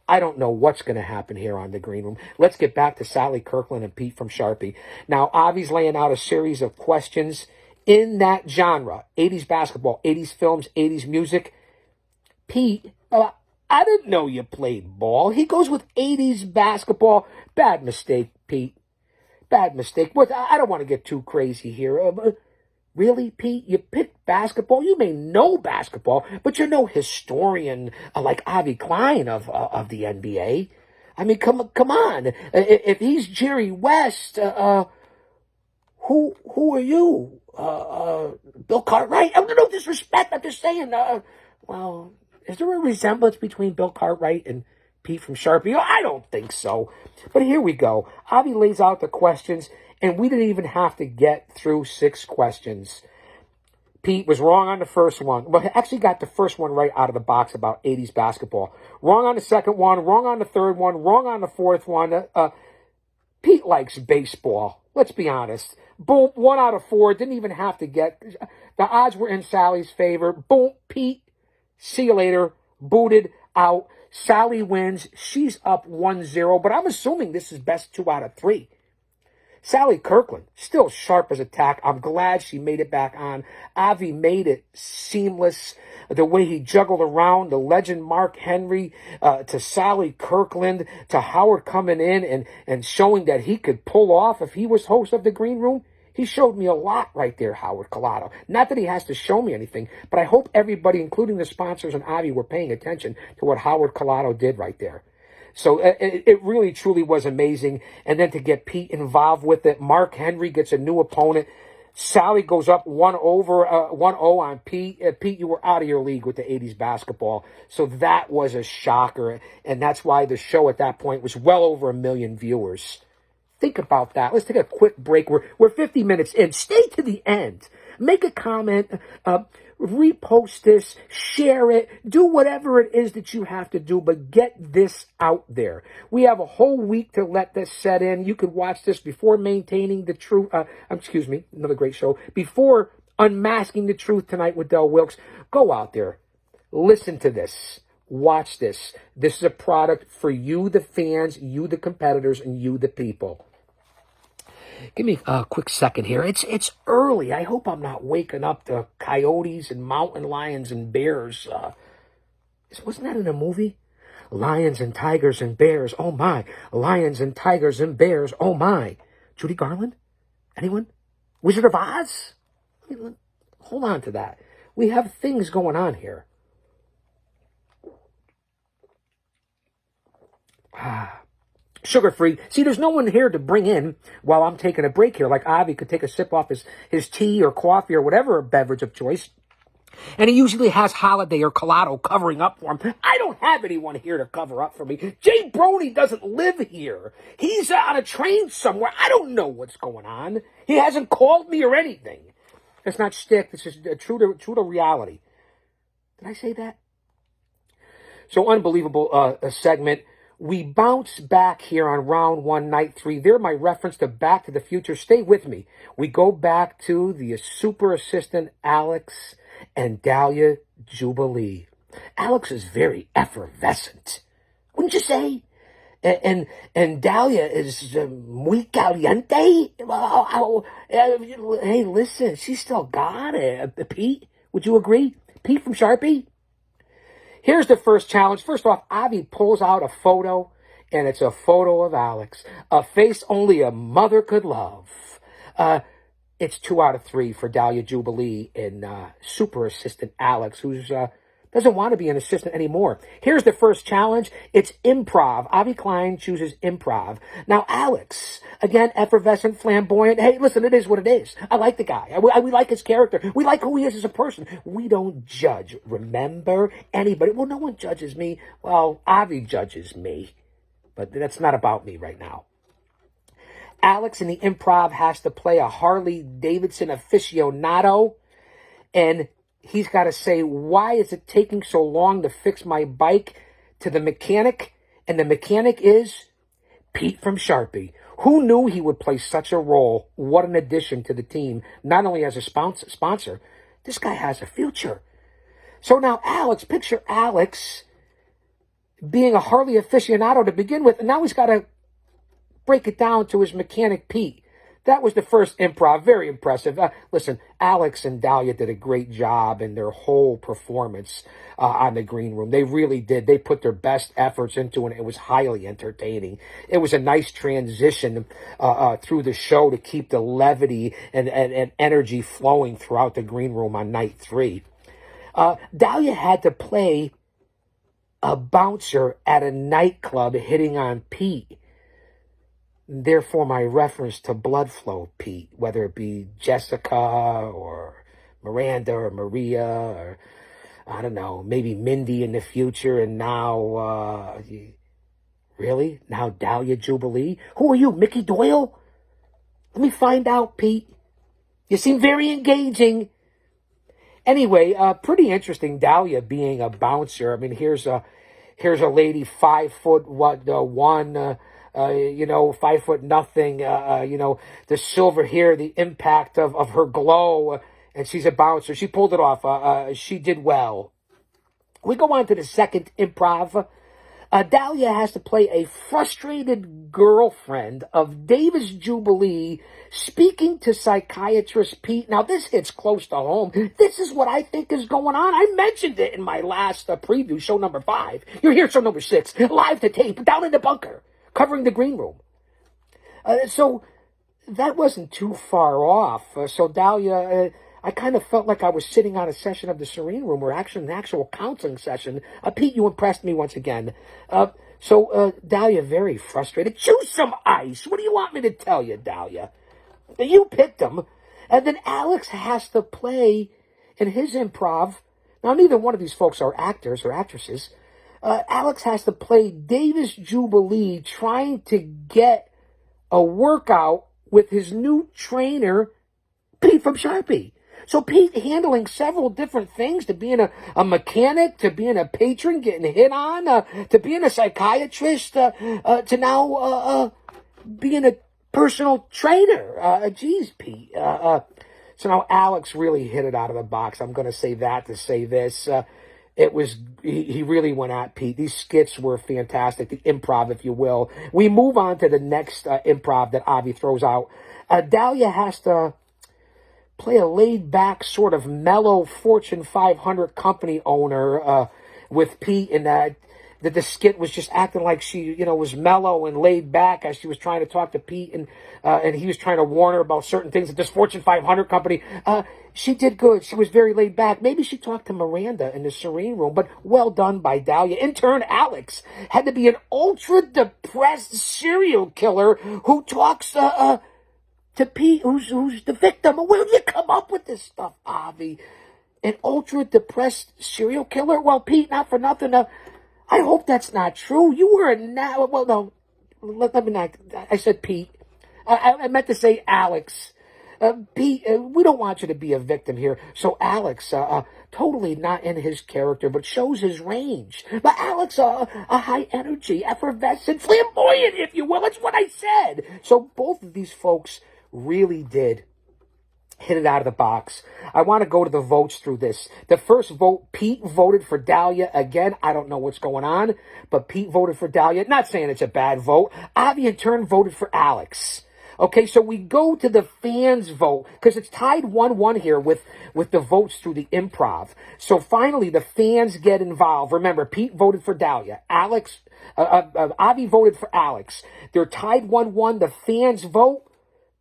I don't know what's going to happen here on the green room. Let's get back to Sally Kirkland and Pete from Sharpie. Now, Avi's laying out a series of questions in that genre. 80s basketball, 80s films, 80s music. Pete, I didn't know you played ball. He goes with 80s basketball. Bad mistake, Pete. Bad mistake. But I don't want to get too crazy here. Really, Pete? You picked basketball? You may know basketball, but you're no historian like Avi Klein of the NBA. I mean, come on. If he's Jerry West, who are you? Bill Cartwright? No disrespect. I'm just saying. Well, is there a resemblance between Bill Cartwright and Pete from Sharpie? I don't think so. But here we go. Avi lays out the questions, and we didn't even have to get through 6 questions. Pete was wrong on the first one. Well, he actually got the first one right out of the box about 80s basketball. Wrong on the second one, wrong on the third one, wrong on the fourth one. Pete likes baseball. Let's be honest. Boom, 1 out of 4. Didn't even have to get. The odds were in Sally's favor. Boom, Pete, see you later. Booted out. Sally wins. She's up 1-0, but I'm assuming this is best 2 out of 3. Sally Kirkland, still sharp as a tack. I'm glad she made it back on. Avi made it seamless. The way he juggled around the legend Mark Henry to Sally Kirkland to Howard coming in and showing that he could pull off if he was host of the Green Room. He showed me a lot right there, Howard Collado. Not that he has to show me anything, but I hope everybody, including the sponsors and Avi, were paying attention to what Howard Collado did right there. So it really, truly was amazing. And then to get Pete involved with it, Mark Henry gets a new opponent. Sally goes up 1-0 on Pete. Pete, you were out of your league with the 80s basketball. So that was a shocker. And that's why the show at that point was well over 1 million viewers. Think about that. Let's take a quick break. We're 50 minutes in. Stay to the end. Make a comment. Repost this, share it, do whatever it is that you have to do, but get this out there. We have a whole week to let this set in. You could watch this before Maintaining the Truth. Another great show. Before Unmasking the Truth tonight with Del Wilkes. Go out there. Listen to this. Watch this. This is a product for you, the fans, you, the competitors, and you, the people. Give me a quick second here. It's early. I hope I'm not waking up the coyotes and mountain lions and bears. Wasn't that in a movie? Lions and tigers and bears. Oh, my. Lions and tigers and bears. Oh, my. Judy Garland? Anyone? Wizard of Oz? Hold on to that. We have things going on here. Sugar-free. See, there's no one here to bring in while I'm taking a break here. Like Avi could take a sip off his tea or coffee or whatever beverage of choice. And he usually has Holiday or Colado covering up for him. I don't have anyone here to cover up for me. Jay Brony doesn't live here. He's on a train somewhere. I don't know what's going on. He hasn't called me or anything. It's not shtick. This is true to reality. Did I say that? So unbelievable segment. We bounce back here on round 1, night 3. There, my reference to Back to the Future. Stay with me. We go back to the super assistant Alex and Dahlia Jubilee. Alex is very effervescent, wouldn't you say? And Dahlia is muy caliente. Hey, listen, she still got it. Pete, would you agree? Pete from Sharpie? Here's the first challenge. First off, Avi pulls out a photo, and it's a photo of Alex. A face only a mother could love. It's 2 out of 3 for Dahlia Jubilee and super assistant Alex, who's doesn't want to be an assistant anymore. Here's the first challenge. It's improv. Avi Klein chooses improv. Now, Alex, again, effervescent, flamboyant. Hey, listen, it is what it is. I like the guy. We like his character. We like who he is as a person. We don't judge. Remember? Anybody. Well, no one judges me. Well, Avi judges me. But that's not about me right now. Alex in the improv has to play a Harley Davidson aficionado. And he's got to say, why is it taking so long to fix my bike to the mechanic? And the mechanic is Pete from Sharpie. Who knew he would play such a role? What an addition to the team. Not only as a sponsor, this guy has a future. So now Alex, picture Alex being a Harley aficionado to begin with. And now he's got to break it down to his mechanic, Pete. That was the first improv. Very impressive. Listen, Alex and Dahlia did a great job in their whole performance on the green room. They really did. They put their best efforts into it. It was highly entertaining. It was a nice transition through the show to keep the levity and energy flowing throughout the green room on night 3. Dahlia had to play a bouncer at a nightclub hitting on Pete. Therefore, my reference to Blood Flow Pete, whether it be Jessica or Miranda or Maria or, I don't know, maybe Mindy in the future, and now, really? Now Dahlia Jubilee? Who are you, Mickey Doyle? Let me find out, Pete. You seem very engaging. Anyway, pretty interesting, Dahlia being a bouncer. I mean, here's a lady 5'1", 5'0", the silver hair, the impact of her glow, and she's a bouncer. She pulled it off. She did well. We go on to the second improv. Dahlia has to play a frustrated girlfriend of Davis Jubilee speaking to psychiatrist Pete. Now, this hits close to home. This is what I think is going on. I mentioned it in my last preview, show number 5. You're here, show number 6, live to tape, down in the bunker, covering the green room. So that wasn't too far off. So Dahlia, I kind of felt like I was sitting on a session of the Serene Room, or actually an actual counseling session. Pete, you impressed me once again. So Dahlia, very frustrated. Choose some ice. What do you want me to tell you, Dahlia? You picked them. And then Alex has to play in his improv. Now, neither one of these folks are actors or actresses. Alex has to play Davis Jubilee trying to get a workout with his new trainer, Pete from Sharpie. So Pete handling several different things, to being a mechanic, to being a patron, getting hit on, to being a psychiatrist, to now being a personal trainer. Geez, Pete. So now Alex really hit it out of the box. I'm going to say that to say this. It was, he really went at Pete. These skits were fantastic, the improv, if you will. We move on to the next improv that Avi throws out. Dahlia has to play a laid-back, sort of mellow Fortune 500 company owner with Pete, and that the skit was just acting like she, was mellow and laid back as she was trying to talk to Pete, and he was trying to warn her about certain things at this Fortune 500 company. She did good. She was very laid back. Maybe she talked to Miranda in the Serene room, but well done by Dahlia. Intern Alex had to be an ultra-depressed serial killer who talks to Pete, who's the victim. Where did you come up with this stuff, Avi? An ultra-depressed serial killer? Well, Pete, not for nothing. I hope that's not true. You were well, no, let me not. I said Pete. I meant to say Alex. Pete, we don't want you to be a victim here. So Alex, totally not in his character, but shows his range. But Alex, a high energy, effervescent, flamboyant, if you will. That's what I said. So both of these folks really did hit it out of the box. I want to go to the votes through this. The first vote, Pete voted for Dahlia. Again, I don't know what's going on, but Pete voted for Dahlia. Not saying it's a bad vote. Avi, in turn, voted for Alex. Okay, so we go to the fans' vote, because it's tied 1-1 here with the votes through the improv. So finally, the fans get involved. Remember, Pete voted for Dahlia. Avi voted for Alex. They're tied 1-1. The fans vote.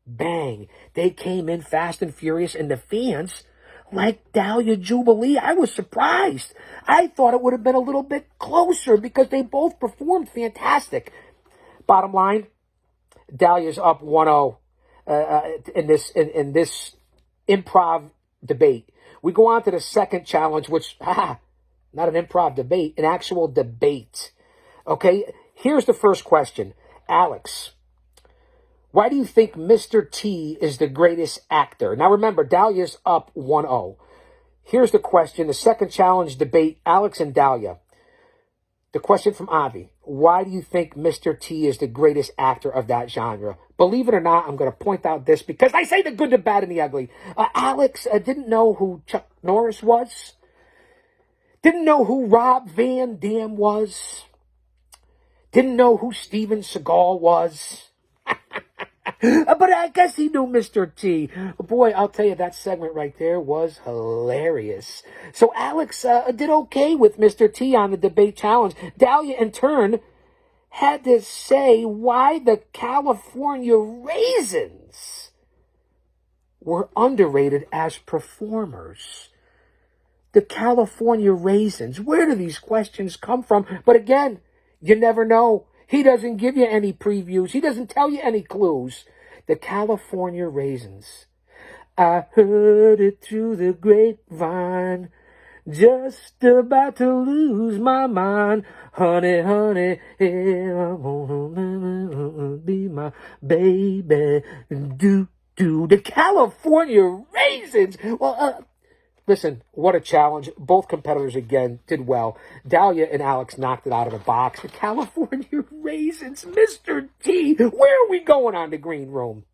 Bang. They came in fast and furious, and the fans like Dahlia Jubilee. I was surprised. I thought it would have been a little bit closer because they both performed fantastic. Bottom line, Dahlia's up 1-0 in this improv debate. We go on to the second challenge, which, not an improv debate, an actual debate. Okay, here's the first question. Alex, why do you think Mr. T is the greatest actor? Now remember, Dahlia's up 1-0. Here's the question, the second challenge debate, Alex and Dahlia. The question from Avi, why do you think Mr. T is the greatest actor of that genre? Believe it or not, I'm going to point out this because I say the good, the bad, and the ugly. Alex didn't know who Chuck Norris was. Didn't know who Rob Van Dam was. Didn't know who Steven Seagal was. But I guess he knew Mr. T. Boy, I'll tell you, that segment right there was hilarious. So Alex did okay with Mr. T on the debate challenge. Dahlia, in turn, had to say why the California Raisins were underrated as performers. The California Raisins. Where do these questions come from? But again, you never know. He doesn't give you any previews. He doesn't tell you any clues. The California Raisins. I heard it through the grapevine. Just about to lose my mind. Honey, honey, I wanna be my baby. Do. The California Raisins. Well, listen, what a challenge. Both competitors, again, did well. Dahlia and Alex knocked it out of the box. The California Raisins, Mr. T. Where are we going on the green room?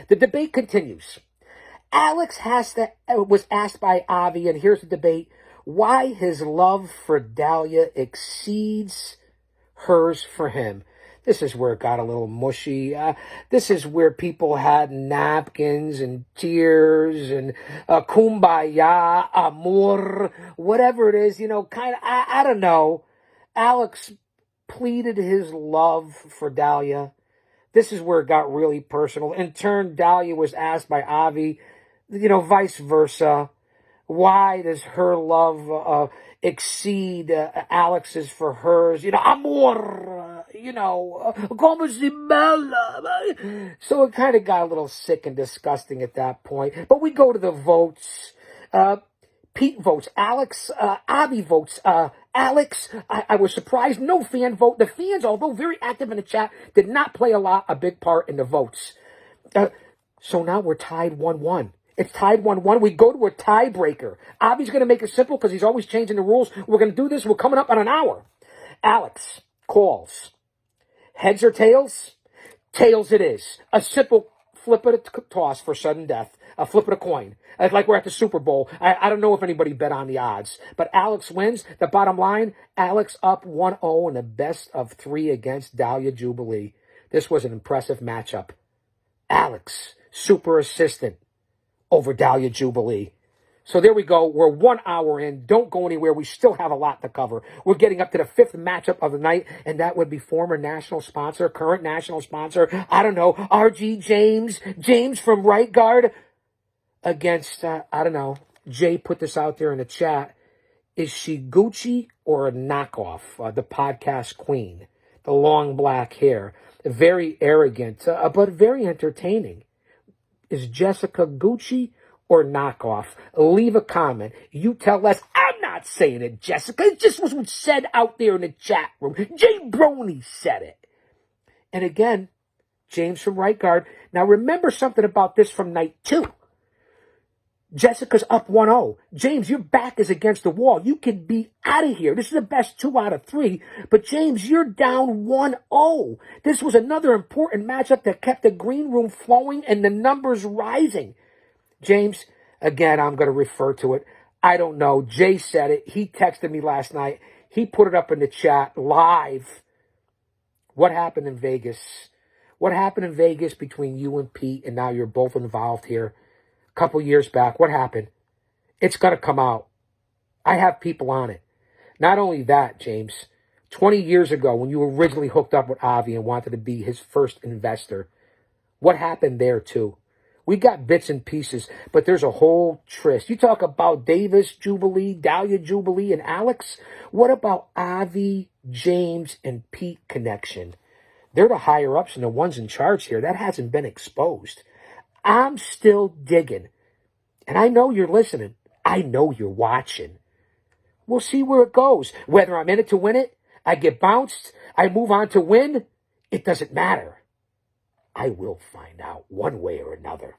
The debate continues. Alex was asked by Avi, and here's the debate, why his love for Dahlia exceeds hers for him. This is where it got a little mushy. This is where people had napkins and tears and kumbaya, amor, whatever it is, kind of, I don't know. Alex pleaded his love for Dahlia. This is where it got really personal. In turn, Dahlia was asked by Avi, vice versa. Why does her love exceed Alex's for hers? Amor, como si bella. So it kind of got a little sick and disgusting at that point. But we go to the votes. Pete votes Alex. Avi votes Alex. I was surprised. No fan vote. The fans, although very active in the chat, did not play a big part in the votes. So now we're tied 1-1. It's tied 1-1. We go to a tiebreaker. Avi's going to make it simple because he's always changing the rules. We're going to do this. We're coming up on an hour. Alex calls. Heads or tails? Tails it is. A simple flip of a toss for sudden death. a flip of a coin. It's like we're at the Super Bowl. I don't know if anybody bet on the odds. But Alex wins. The bottom line, Alex up 1-0 in the best of 3 against Dahlia Jubilee. This was an impressive matchup. Alex, super assistant over Dahlia Jubilee. So there we go. We're 1 hour in. Don't go anywhere. We still have a lot to cover. We're getting up to the 5th matchup of the night, and that would be former national sponsor, current national sponsor, I don't know, RG James from Right Guard against, I don't know, Jay put this out there in the chat. Is she Gucci or a knockoff? The podcast queen, the long black hair, very arrogant, but very entertaining. Is Jessica Gucci or knockoff? Leave a comment. You tell us. I'm not saying it, Jessica. It just was said out there in the chat room. Jay Brony said it. And again, James from Right Guard. Now remember something about this from night 2. Jessica's up 1-0. James, your back is against the wall. You can be out of here. This is the best 2 out of 3. But James, you're down 1-0. This was another important matchup that kept the green room flowing and the numbers rising. James, again, I'm going to refer to it. I don't know. Jay said it. He texted me last night. He put it up in the chat live. What happened in Vegas? What happened in Vegas between you and Pete, and now you're both involved here? A couple years back, what happened? It's going to come out. I have people on it. Not only that, James, 20 years ago when you originally hooked up with Avi and wanted to be his first investor, what happened there too? We got bits and pieces, but there's a whole tryst. You talk about Davis Jubilee, Dahlia Jubilee, and Alex. What about Avi, James, and Pete connection? They're the higher ups and the ones in charge here. That hasn't been exposed. I'm still digging. And I know you're listening. I know you're watching. We'll see where it goes. Whether I'm in it to win it, I get bounced, I move on to win, it doesn't matter. I will find out one way or another.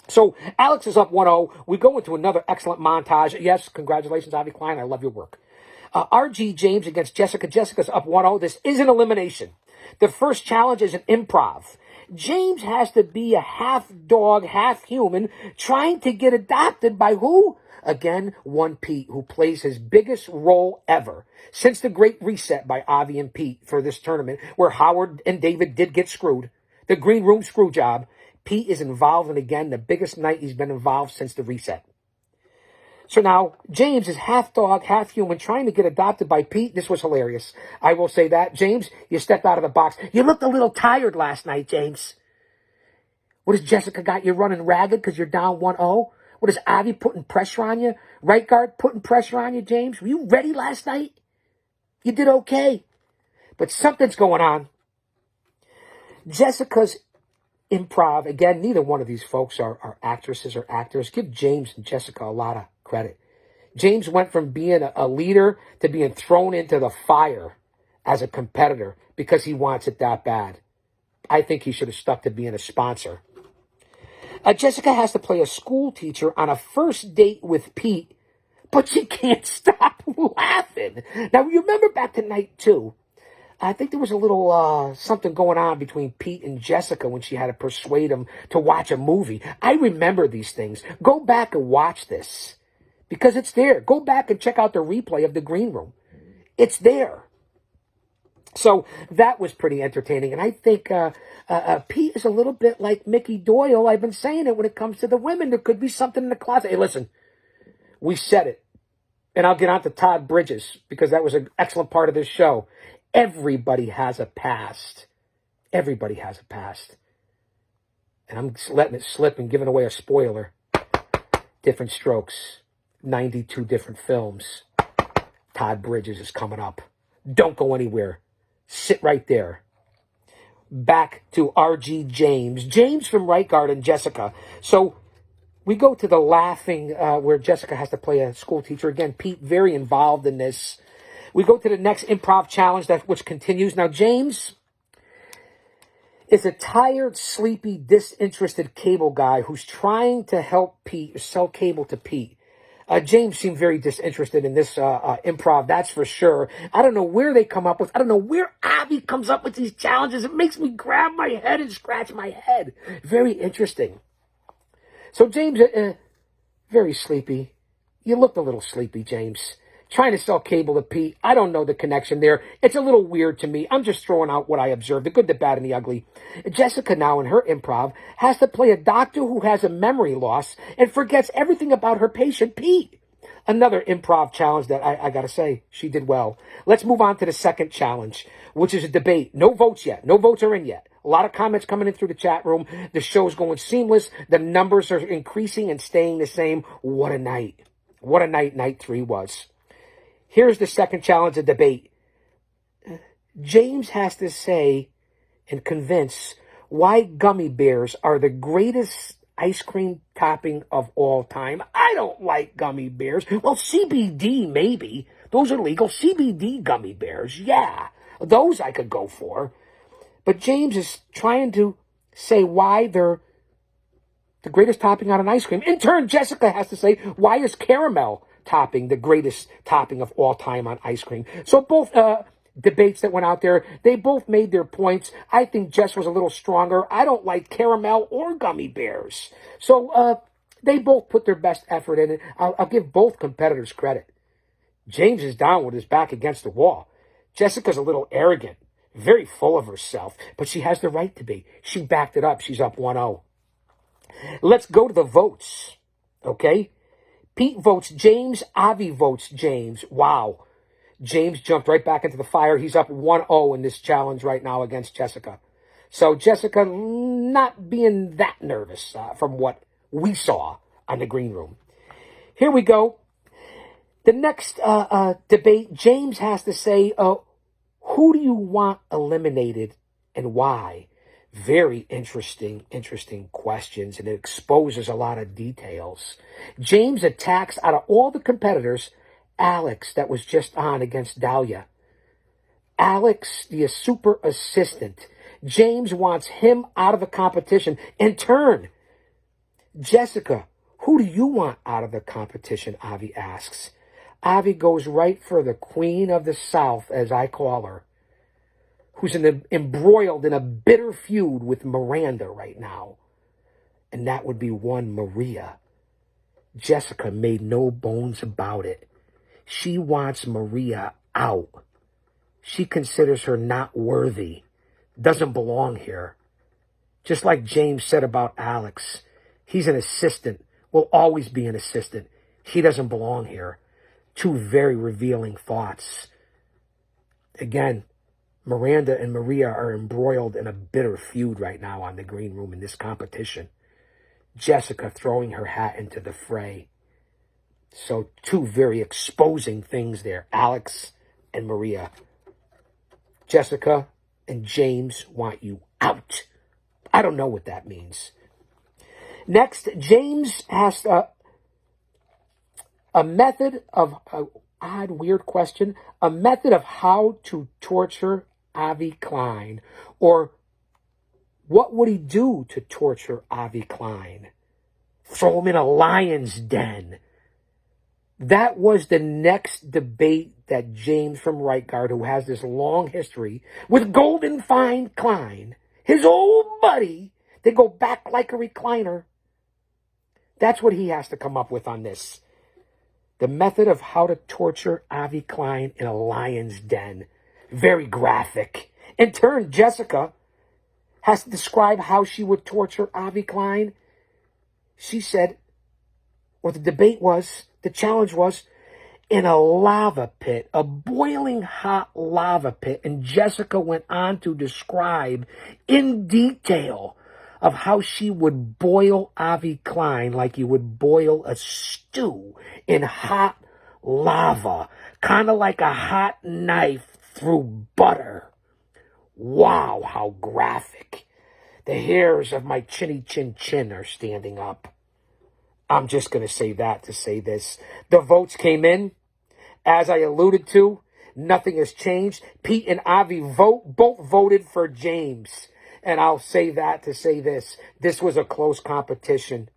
So Alex is up 1-0. We go into another excellent montage. Yes, congratulations, Avi Klein. I love your work. RG James against Jessica. Jessica's up 1-0. This is an elimination. The first challenge is an improv. James has to be a half dog, half human, trying to get adopted by who? Again, one Pete, who plays his biggest role ever since the Great Reset by Avi and Pete for this tournament, where Howard and David did get screwed. The green room screw job. Pete is involved in, again, the biggest night he's been involved since the reset. So now, James is half dog, half human, trying to get adopted by Pete. This was hilarious. I will say that. James, you stepped out of the box. You looked a little tired last night, James. What has Jessica got you running ragged because you're down 1-0? What is Avi putting pressure on you? Right guard putting pressure on you, James? Were you ready last night? You did okay. But something's going on. Jessica's improv, again, neither one of these folks are actresses or actors. Give James and Jessica a lot of credit. James went from being a leader to being thrown into the fire as a competitor because he wants it that bad. I think he should have stuck to being a sponsor. Jessica has to play a school teacher on a first date with Pete, but she can't stop laughing. Now, you remember back to night 2, I think there was a little something going on between Pete and Jessica when she had to persuade him to watch a movie. I remember these things. Go back and watch this because it's there. Go back and check out the replay of the green room. It's there. So that was pretty entertaining. And I think Pete is a little bit like Mickey Doyle. I've been saying it when it comes to the women. There could be something in the closet. Hey, listen, we said it. And I'll get on to Todd Bridges because that was an excellent part of this show. Everybody has a past. Everybody has a past. And I'm letting it slip and giving away a spoiler. Different Strokes. 92 different films. Todd Bridges is coming up. Don't go anywhere. Sit right there. Back to RG James. James from Right Guard and Jessica. So we go to the laughing where Jessica has to play a school teacher. Again, Pete very involved in this. We go to the next improv challenge, which continues. Now, James is a tired, sleepy, disinterested cable guy who's trying to help Pete sell cable to Pete. James seemed very disinterested in this improv, that's for sure. I don't know where they come up with. I don't know where Avi comes up with these challenges. It makes me grab my head and scratch my head. Very interesting. So James, very sleepy. You looked a little sleepy, James. Trying to sell cable to Pete. I don't know the connection there. It's a little weird to me. I'm just throwing out what I observed, the good, the bad, and the ugly. Jessica now in her improv has to play a doctor who has a memory loss and forgets everything about her patient, Pete. Another improv challenge that I got to say, she did well. Let's move on to the second challenge, which is a debate. No votes yet. No votes are in yet. A lot of comments coming in through the chat room. The show's going seamless. The numbers are increasing and staying the same. What a night. What a night night 3 was. Here's the second challenge, a debate. James has to say and convince why gummy bears are the greatest ice cream topping of all time. I don't like gummy bears. Well, CBD maybe. Those are legal. CBD gummy bears, yeah. Those I could go for. But James is trying to say why they're the greatest topping on an ice cream. In turn, Jessica has to say, why is caramel topping the greatest topping of all time on ice cream? So both debates that went out there, they both made their points. I think Jess was a little stronger. I don't like caramel or gummy bears. So they both put their best effort in it. I'll give both competitors credit. James is down with his back against the wall. Jessica's a little arrogant, very full of herself, but she has the right to be. She backed it up. She's up 1-0. Let's go to the votes, okay? Pete votes James. Avi votes James. Wow. James jumped right back into the fire. He's up 1-0 in this challenge right now against Jessica. So Jessica not being that nervous from what we saw on the green room. Here we go. The next debate, James has to say, who do you want eliminated and why? Very interesting questions, and it exposes a lot of details. James attacks, out of all the competitors, Alex, that was just on against Dahlia. Alex, the super assistant. James wants him out of the competition. In turn, Jessica, who do you want out of the competition, Avi asks. Avi goes right for the Queen of the South, as I call her, who's embroiled in a bitter feud with Miranda right now. And that would be one Maria. Jessica made no bones about it. She wants Maria out. She considers her not worthy, doesn't belong here. Just like James said about Alex, he's an assistant, will always be an assistant. He doesn't belong here. Two very revealing thoughts. Again, Miranda and Maria are embroiled in a bitter feud right now on the green room in this competition. Jessica throwing her hat into the fray. So two very exposing things there. Alex and Maria. Jessica and James want you out. I don't know what that means. Next, James has a method of, odd, weird question, a method of how to torture Avi Klein. Or what would he do to torture Avi Klein? Throw him in a lion's den. That was the next debate that James from Right Guard, who has this long history with Golden Fine Klein, his old buddy, they go back like a recliner. That's what he has to come up with on this. The method of how to torture Avi Klein in a lion's den. Very graphic. In turn, Jessica has to describe how she would torture Avi Klein. She said, or the debate was, the challenge was, in a lava pit, a boiling hot lava pit. And Jessica went on to describe in detail of how she would boil Avi Klein like you would boil a stew in hot lava, kind of like a hot knife through butter. Wow, how graphic. The hairs of my chinny chin chin are standing up. I'm just going to say that to say this. The votes came in. As I alluded to, nothing has changed. Pete and Avi both voted for James. And I'll say that to say this. This was a close competition.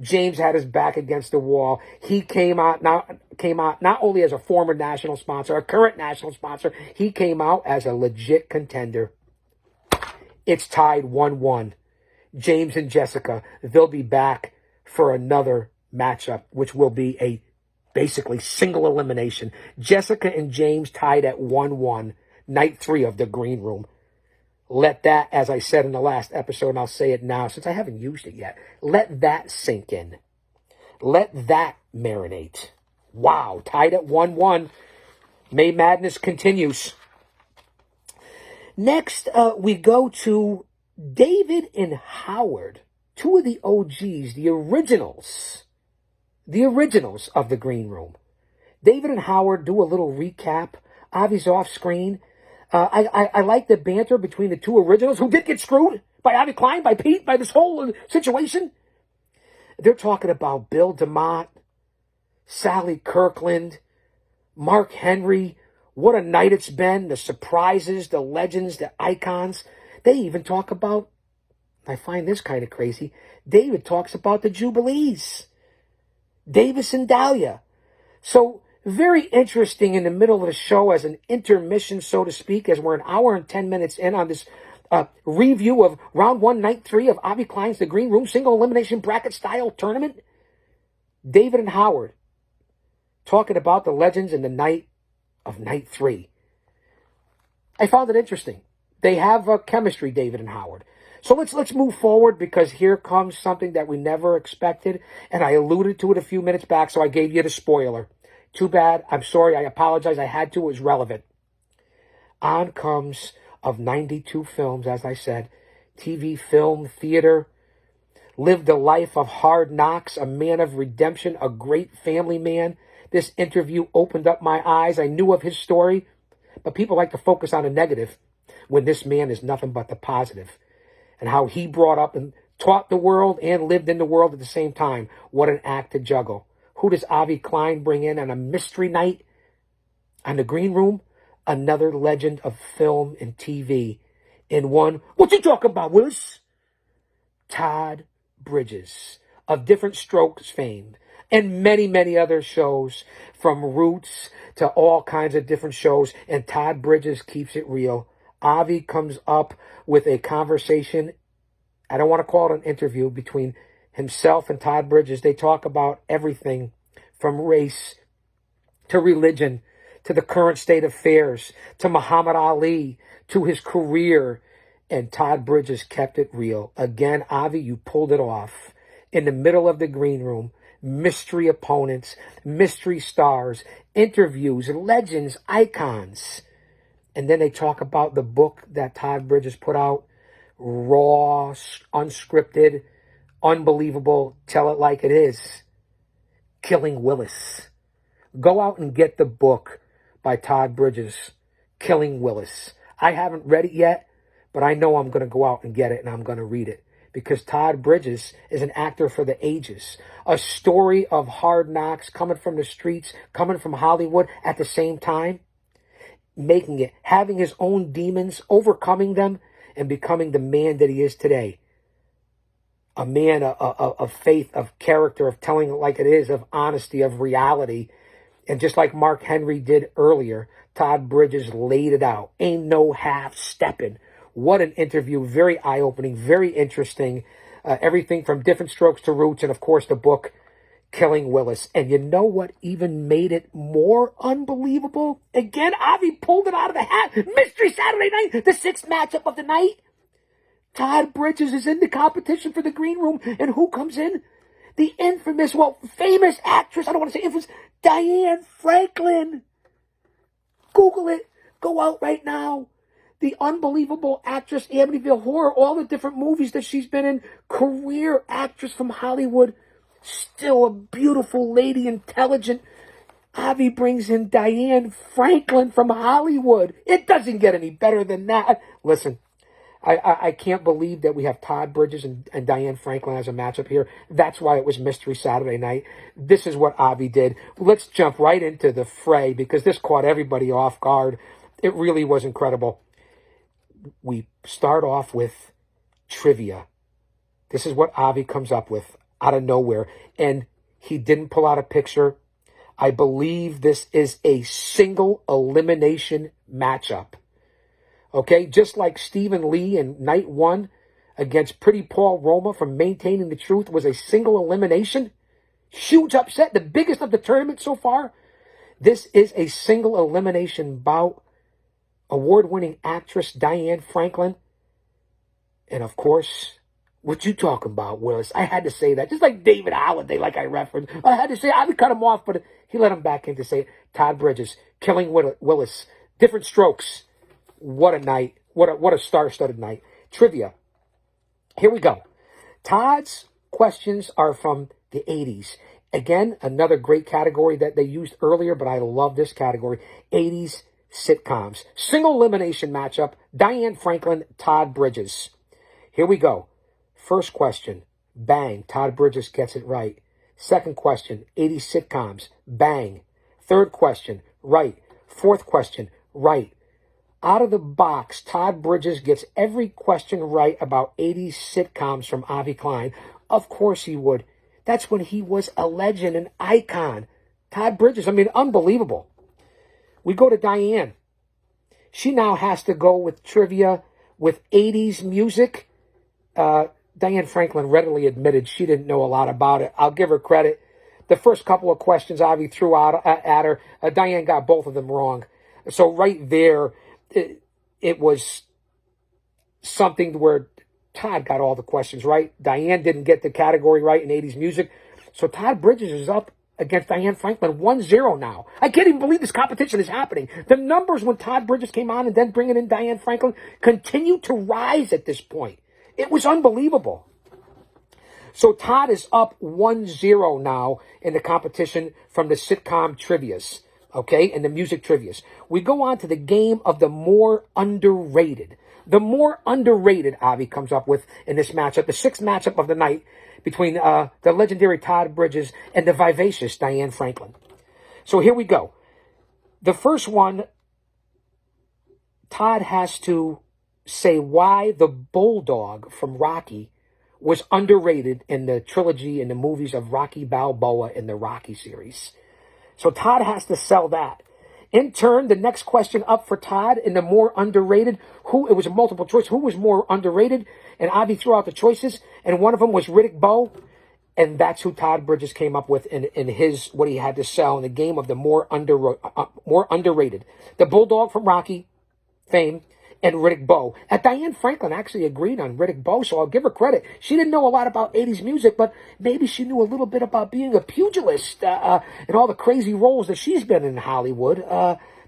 James had his back against the wall. He came out not only as a former national sponsor, a current national sponsor, he came out as a legit contender. It's tied 1-1. James and Jessica, they'll be back for another matchup, which will be a basically single elimination. Jessica and James tied at 1-1, night 3 of the Green Room. Let that, as I said in the last episode, and I'll say it now since I haven't used it yet, let that sink in. Let that marinate. Wow, tied at 1-1. May Madness continues. Next, we go to David and Howard, two of the OGs, the originals of the Green Room. David and Howard do a little recap. Avi's off screen. I like the banter between the two originals who did get screwed by Avi Klein, by Pete, by this whole situation. They're talking about Bill DeMott, Sally Kirkland, Mark Henry. What a night it's been. The surprises, the legends, the icons. They even talk about, I find this kind of crazy, David talks about the Jubilees. Davis and Dahlia. So very interesting in the middle of the show as an intermission, so to speak, as we're an hour and 10 minutes in on this review of round 1, night 3 of Avi Klein's The Green Room single elimination bracket style tournament. David and Howard talking about the legends in the night of night 3. I found it interesting. They have chemistry, David and Howard. So let's move forward, because here comes something that we never expected, and I alluded to it a few minutes back, so I gave you the spoiler. Too bad. I'm sorry. I apologize. I had to. It was relevant. On comes of 92 films, as I said. TV, film, theater. Lived a life of hard knocks. A man of redemption. A great family man. This interview opened up my eyes. I knew of his story. But people like to focus on the negative when this man is nothing but the positive. And how he brought up and taught the world and lived in the world at the same time. What an act to juggle. Who does Avi Klein bring in on a mystery night on the Green Room? Another legend of film and TV. In one, what you talking about, Willis? Todd Bridges, of Different Strokes fame, and many, many other shows, from Roots to all kinds of different shows, and Todd Bridges keeps it real. Avi comes up with a conversation, I don't want to call it an interview, between himself and Todd Bridges. They talk about everything from race to religion to the current state of affairs to Muhammad Ali to his career. And Todd Bridges kept it real. Again, Avi, you pulled it off. In the middle of the Green Room, mystery opponents, mystery stars, interviews, legends, icons. And then they talk about the book that Todd Bridges put out. Raw, unscripted, unbelievable, tell it like it is. Killing Willis. Go out and get the book by Todd Bridges, Killing Willis. I haven't read it yet, but I know I'm going to go out and get it, and I'm going to read it. Because Todd Bridges is an actor for the ages. A story of hard knocks, coming from the streets, coming from Hollywood at the same time. Making it, having his own demons, overcoming them, and becoming the man that he is today. A man of faith, of character, of telling it like it is, of honesty, of reality. And just like Mark Henry did earlier, Todd Bridges laid it out. Ain't no half-stepping. What an interview. Very eye-opening, very interesting. Everything from Different Strokes to Roots, and of course the book, Killing Willis. And you know what even made it more unbelievable? Again, Avi pulled it out of the hat. Mystery Saturday night, the 6th matchup of the night. Todd Bridges is in the competition for the Green Room. And who comes in? The infamous, famous actress, I don't want to say infamous, Diane Franklin. Google it. Go out right now. The unbelievable actress, Amityville Horror, all the different movies that she's been in. Career actress from Hollywood. Still a beautiful lady, intelligent. Avi brings in Diane Franklin from Hollywood. It doesn't get any better than that. Listen, I can't believe that we have Todd Bridges and Diane Franklin as a matchup here. That's why it was Mystery Saturday night. This is what Avi did. Let's jump right into the fray, because this caught everybody off guard. It really was incredible. We start off with trivia. This is what Avi comes up with out of nowhere. And he didn't pull out a picture. I believe this is a single elimination matchup. Okay, just like Stephen Lee in night 1 against Pretty Paul Roma from Maintaining the Truth was a single elimination. Huge upset, the biggest of the tournament so far. This is a single elimination bout. Award-winning actress Diane Franklin. And of course, what you talking about, Willis? I had to say that. Just like David Holliday, like I referenced. I had to say, I would cut him off, but he let him back in to say it. Todd Bridges, killing Willis. Different strokes. What a night. What a star-studded night. Trivia. Here we go. Todd's questions are from the 80s. Again, another great category that they used earlier, but I love this category. 80s sitcoms. Single elimination matchup. Diane Franklin, Todd Bridges. Here we go. First question. Bang. Todd Bridges gets it right. Second question. 80s sitcoms. Bang. Third question. Right. Fourth question. Right. Out of the box, Todd Bridges gets every question right about 80s sitcoms from Avi Klein. Of course he would. That's when he was a legend, an icon. Todd Bridges, I mean, unbelievable. We go to Diane. She now has to go with trivia with 80s music. Diane Franklin readily admitted she didn't know a lot about it. I'll give her credit. The first couple of questions Avi threw out at her, Diane got both of them wrong. So right there, it was something where Todd got all the questions right. Diane didn't get the category right in 80s music. So Todd Bridges is up against Diane Franklin 1-0 now. I can't even believe this competition is happening. The numbers when Todd Bridges came on and then bringing in Diane Franklin continue to rise at this point. It was unbelievable. So Todd is up 1-0 now in the competition from the sitcom trivias, okay, and the music trivias. We go on to the game of the more underrated. The more underrated, Avi comes up with in this matchup, the sixth matchup of the night between the legendary Todd Bridges and the vivacious Diane Franklin. So here we go. The first one, Todd has to say why the bulldog from Rocky was underrated in the trilogy and the movies of Rocky Balboa in the Rocky series. So Todd has to sell that. In turn, the next question up for Todd in the more underrated, it was a multiple choice, who was more underrated? And Avi threw out the choices, and one of them was Riddick Bowe, and that's who Todd Bridges came up with in his, what he had to sell in the game of the more underrated. The Bulldog from Rocky fame, and Riddick Bowe. Diane Franklin actually agreed on Riddick Bowe, so I'll give her credit. She didn't know a lot about 80s music, but maybe she knew a little bit about being a pugilist and all the crazy roles that she's been in Hollywood.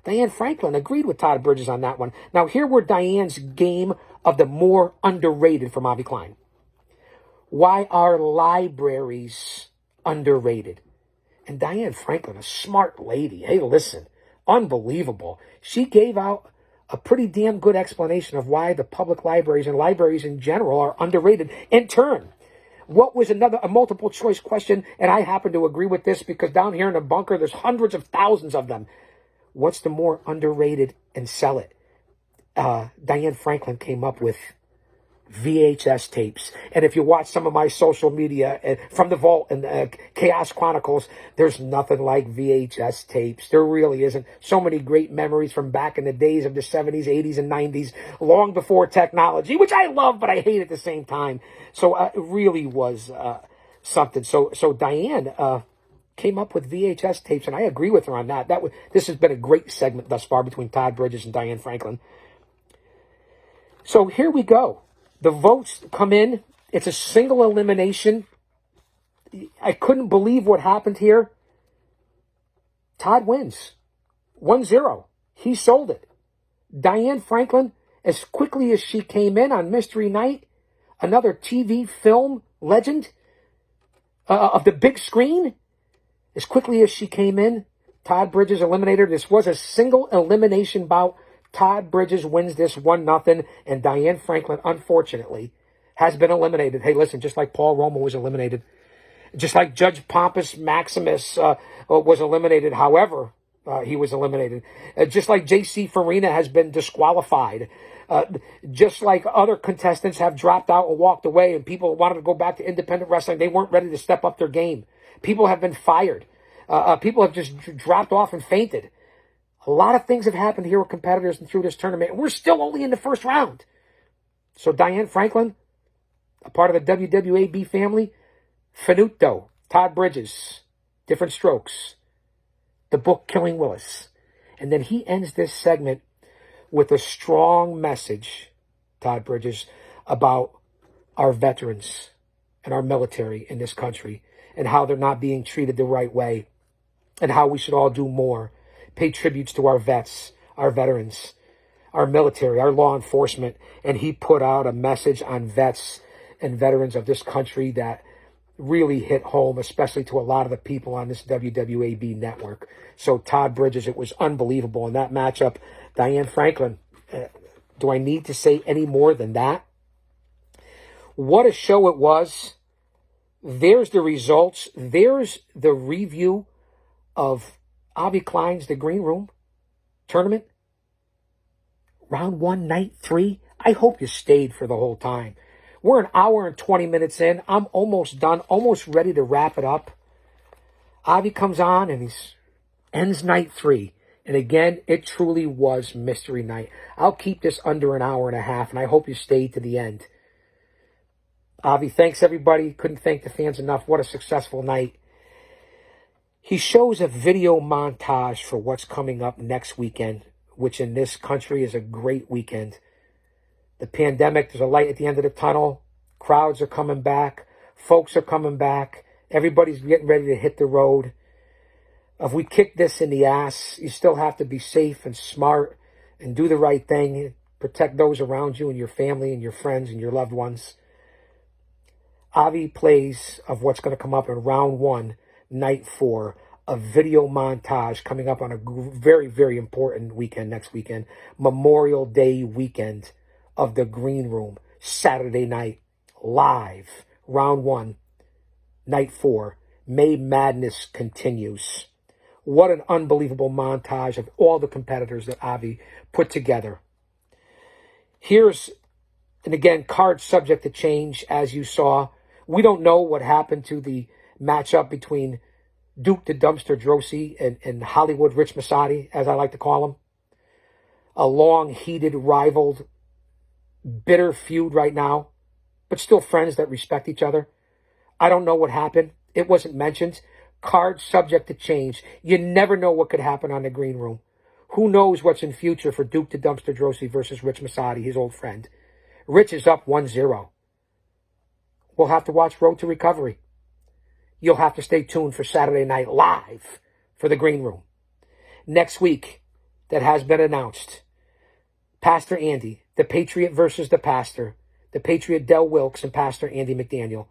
Diane Franklin agreed with Todd Bridges on that one. Now, here were Diane's game of the more underrated from Avi Klein. Why are libraries underrated? And Diane Franklin, a smart lady. Hey, listen, unbelievable. She gave out a pretty damn good explanation of why the public libraries and libraries in general are underrated. In turn, what was a multiple choice question, and I happen to agree with this because down here in the bunker, there's hundreds of thousands of them. What's the more underrated and sell it? Diane Franklin came up with VHS tapes. And if you watch some of my social media from the Vault and Chaos Chronicles, there's nothing like VHS tapes. There really isn't. So many great memories from back in the days of the 70s, 80s, and 90s, long before technology, which I love, but I hate at the same time. So it really was something. So Diane came up with VHS tapes, and I agree with her on that. This has been a great segment thus far between Todd Bridges and Diane Franklin. So here we go. The votes come in. It's a single elimination. I couldn't believe what happened here. Todd wins. 1-0. He sold it. Diane Franklin, as quickly as she came in on Mystery Night, another TV film legend of the big screen, as quickly as she came in, Todd Bridges eliminated her. This was a single elimination bout. Todd Bridges wins this 1-0, and Diane Franklin, unfortunately, has been eliminated. Hey, listen, just like Paul Roma was eliminated, just like Judge Pompous Maximus was eliminated, however, he was eliminated, just like J.C. Farina has been disqualified, just like other contestants have dropped out and walked away, and people wanted to go back to independent wrestling. They weren't ready to step up their game. People have been fired. People have just dropped off and fainted. A lot of things have happened here with competitors and through this tournament, and we're still only in the first round. So Diane Franklin, a part of the WWAB family, Finito, Todd Bridges, Different Strokes, the book Killing Willis. And then he ends this segment with a strong message, Todd Bridges, about our veterans and our military in this country and how they're not being treated the right way and how we should all do more. Pay tributes to our vets, our veterans, our military, our law enforcement. And he put out a message on vets and veterans of this country that really hit home, especially to a lot of the people on this WWAB network. So Todd Bridges, it was unbelievable. In that matchup, Diane Franklin, do I need to say any more than that? What a show it was. There's the results. There's the review of Avi Klein's The Green Room tournament. Round 1, night 3. I hope you stayed for the whole time. We're an hour and 20 minutes in. I'm almost done, almost ready to wrap it up. Avi comes on and he ends night 3. And again, it truly was mystery night. I'll keep this under an hour and a half, and I hope you stayed to the end. Avi, thanks everybody. Couldn't thank the fans enough. What a successful night. He shows a video montage for what's coming up next weekend, which in this country is a great weekend. The pandemic, there's a light at the end of the tunnel. Crowds are coming back. Folks are coming back. Everybody's getting ready to hit the road. If we kick this in the ass, you still have to be safe and smart and do the right thing. Protect those around you and your family and your friends and your loved ones. Avi plays of what's going to come up in round 1, night 4, a video montage coming up on a very, very important weekend next weekend, Memorial Day weekend of The Green Room, Saturday night, live, round 1, night 4. May Madness continues. What an unbelievable montage of all the competitors that Avi put together. Here's, and again, card subject to change, as you saw. We don't know what happened to the matchup between Duke the Dumpster Drosy and Hollywood Rich Masadi, as I like to call him. A long, heated, rivaled, bitter feud right now, but still friends that respect each other. I don't know what happened. It wasn't mentioned. Card subject to change. You never know what could happen on The Green Room. Who knows what's in future for Duke the Dumpster Drosy versus Rich Masadi, his old friend. Rich is up 1-0. We'll have to watch Road to Recovery. You'll have to stay tuned for Saturday Night Live for The Green Room. Next week, that has been announced, Pastor Andy, the Patriot versus the Pastor, the Patriot Del Wilkes and Pastor Andy McDaniel.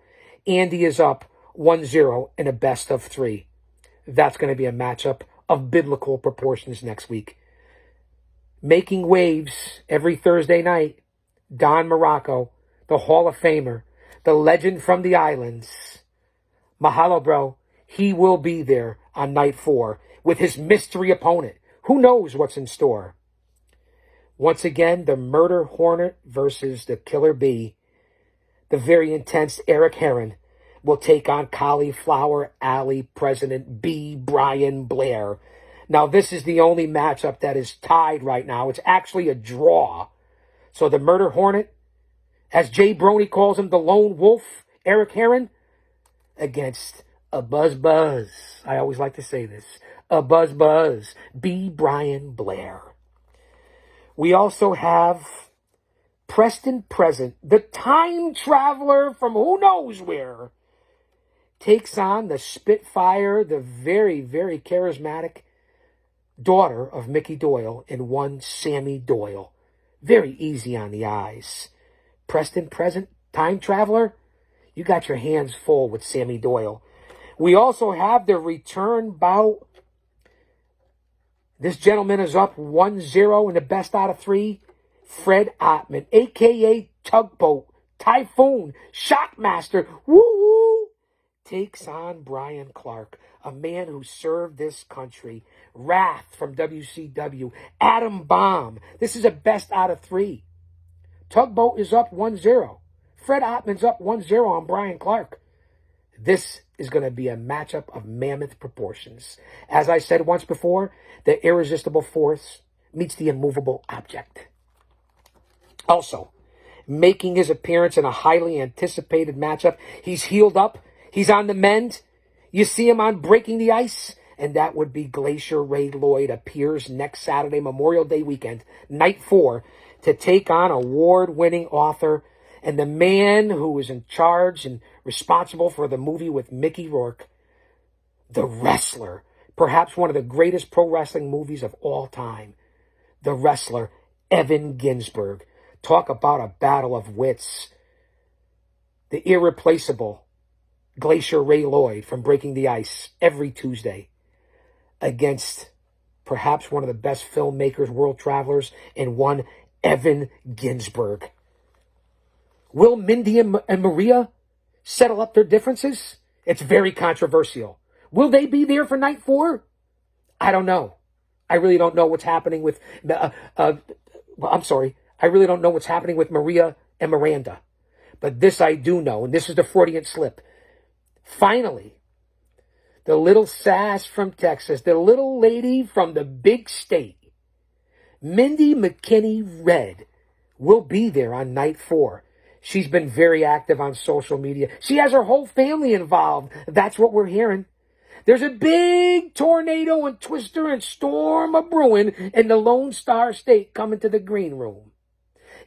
Andy is up 1-0 in a best of 3. That's going to be a matchup of biblical proportions next week. Making waves every Thursday night, Don Morocco, the Hall of Famer, the legend from the islands. Mahalo, bro. He will be there on night 4 with his mystery opponent. Who knows what's in store? Once again, the Murder Hornet versus the Killer Bee. The very intense Eric Heron will take on Cauliflower Alley President B. Brian Blair. Now, this is the only matchup that is tied right now. It's actually a draw. So the Murder Hornet, as Jay Brony calls him, the Lone Wolf, Eric Heron, against a Buzz. I always like to say this. A Buzz. B. Brian Blair. We also have Preston Present, the time traveler from who knows where, takes on the Spitfire, the very, very charismatic daughter of Mickey Doyle in one Sammy Doyle. Very easy on the eyes. Preston Present, time traveler, you got your hands full with Sammy Doyle. We also have the return bout. This gentleman is up 1-0 in the best out of 3. Fred Ottman, a.k.a. Tugboat, Typhoon, Shockmaster, woo-woo, takes on Brian Clark, a man who served this country. Wrath from WCW, Adam Bomb. This is a best out of 3. Tugboat is up 1-0. Fred Ottman's up 1-0 on Brian Clark. This is going to be a matchup of mammoth proportions. As I said once before, the irresistible force meets the immovable object. Also, making his appearance in a highly anticipated matchup. He's healed up. He's on the mend. You see him on Breaking the Ice, and that would be Glacier Ray Lloyd appears next Saturday, Memorial Day weekend, night 4, to take on award-winning author and the man who is in charge and responsible for the movie with Mickey Rourke, The Wrestler, perhaps one of the greatest pro wrestling movies of all time. The Wrestler, Evan Ginsberg. Talk about a battle of wits. The irreplaceable Glacier Ray Lloyd from Breaking the Ice every Tuesday against perhaps one of the best filmmakers, world travelers, and one Evan Ginsberg. Will Mindy and Maria settle up their differences? It's very controversial. Will they be there for night 4? I don't know. I really don't know what's happening with, I really don't know what's happening with Maria and Miranda. But this I do know, and this is the Freudian slip. Finally, the little sass from Texas, the little lady from the big state, Mindy McKinney Red, will be there on night 4. She's been very active on social media. She has her whole family involved. That's what we're hearing. There's a big tornado and twister and storm a brewing in the Lone Star State coming to the green room.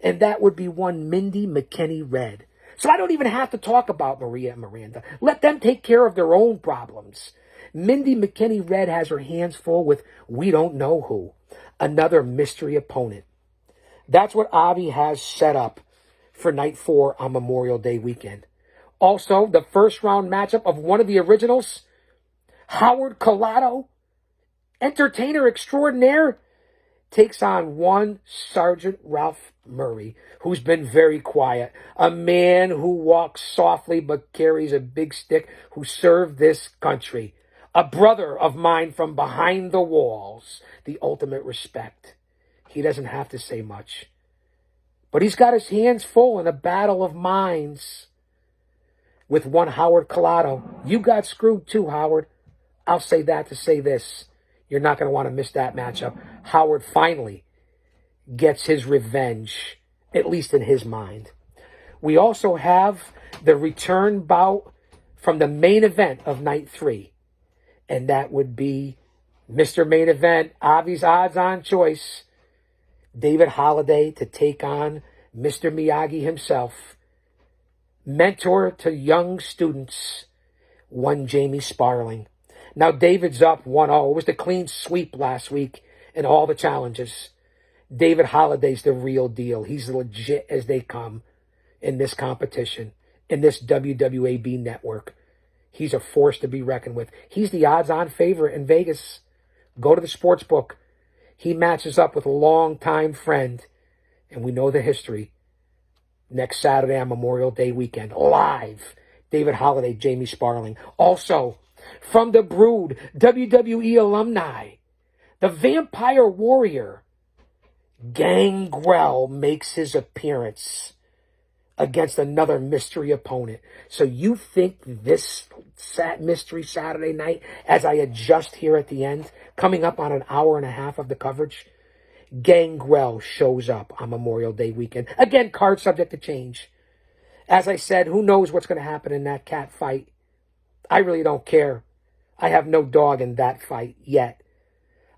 And that would be one Mindy McKinney Red. So I don't even have to talk about Maria and Miranda. Let them take care of their own problems. Mindy McKinney Red has her hands full with we don't know who. Another mystery opponent. That's what Avi has set up for night 4 on Memorial Day weekend. Also, the first round matchup of one of the originals, Howard Collado, entertainer extraordinaire, takes on one Sergeant Ralph Murray, who's been very quiet. A man who walks softly but carries a big stick, who served this country. A brother of mine from behind the walls. The ultimate respect. He doesn't have to say much. But he's got his hands full in a battle of minds with one Howard Collado. You got screwed too, Howard. I'll say that to say this. You're not going to want to miss that matchup. Howard finally gets his revenge, at least in his mind. We also have the return bout from the main event of night 3. And that would be Mr. Main Event, Avi's odds-on choice, David Holliday to take on Mr. Miyagi himself. Mentor to young students, one Jamie Sparling. Now David's up 1-0. It was the clean sweep last week in all the challenges. David Holliday's the real deal. He's legit as they come in this competition, in this WWAB network. He's a force to be reckoned with. He's the odds-on favorite in Vegas. Go to the sports book. He matches up with a longtime friend, and we know the history. Next Saturday on Memorial Day weekend, live, David Holliday, Jamie Sparling. Also, from the Brood, WWE alumni, the Vampire Warrior, Gangrel makes his appearance against another mystery opponent. So you think this mystery Saturday night, as I adjust here at the end, coming up on an hour and a half of the coverage, Gangrel shows up on Memorial Day weekend. Again, card subject to change. As I said, who knows what's going to happen in that cat fight? I really don't care. I have no dog in that fight yet.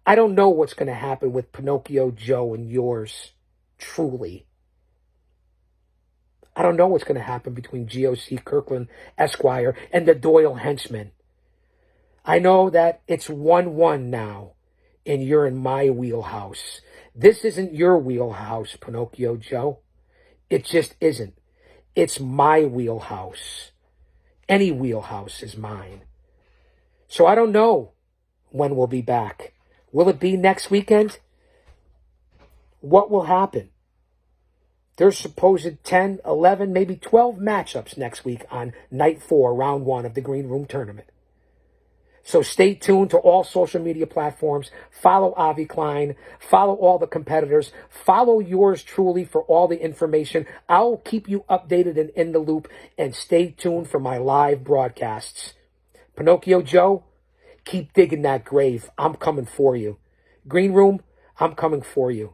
I don't know what's going to happen with Pinocchio Joe and yours truly. I don't know what's going to happen between GOC Kirkland Esquire and the Doyle henchmen. I know that it's 1-1 now, and you're in my wheelhouse. This isn't your wheelhouse, Pinocchio Joe. It just isn't. It's my wheelhouse. Any wheelhouse is mine. So I don't know when we'll be back. Will it be next weekend? What will happen? There's supposed 10, 11, maybe 12 matchups next week on night 4, round 1 of the Green Room Tournament. So stay tuned to all social media platforms. Follow Avi Klein. Follow all the competitors. Follow yours truly for all the information. I'll keep you updated and in the loop. And stay tuned for my live broadcasts. Pinocchio Joe, keep digging that grave. I'm coming for you. Green Room, I'm coming for you.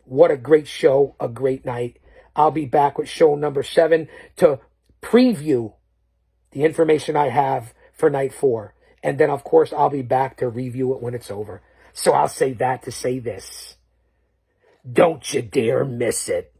What a great show, a great night. I'll be back with show number 7 to preview the information I have for night 4. And then, of course, I'll be back to review it when it's over. So I'll say that to say this. Don't you dare miss it.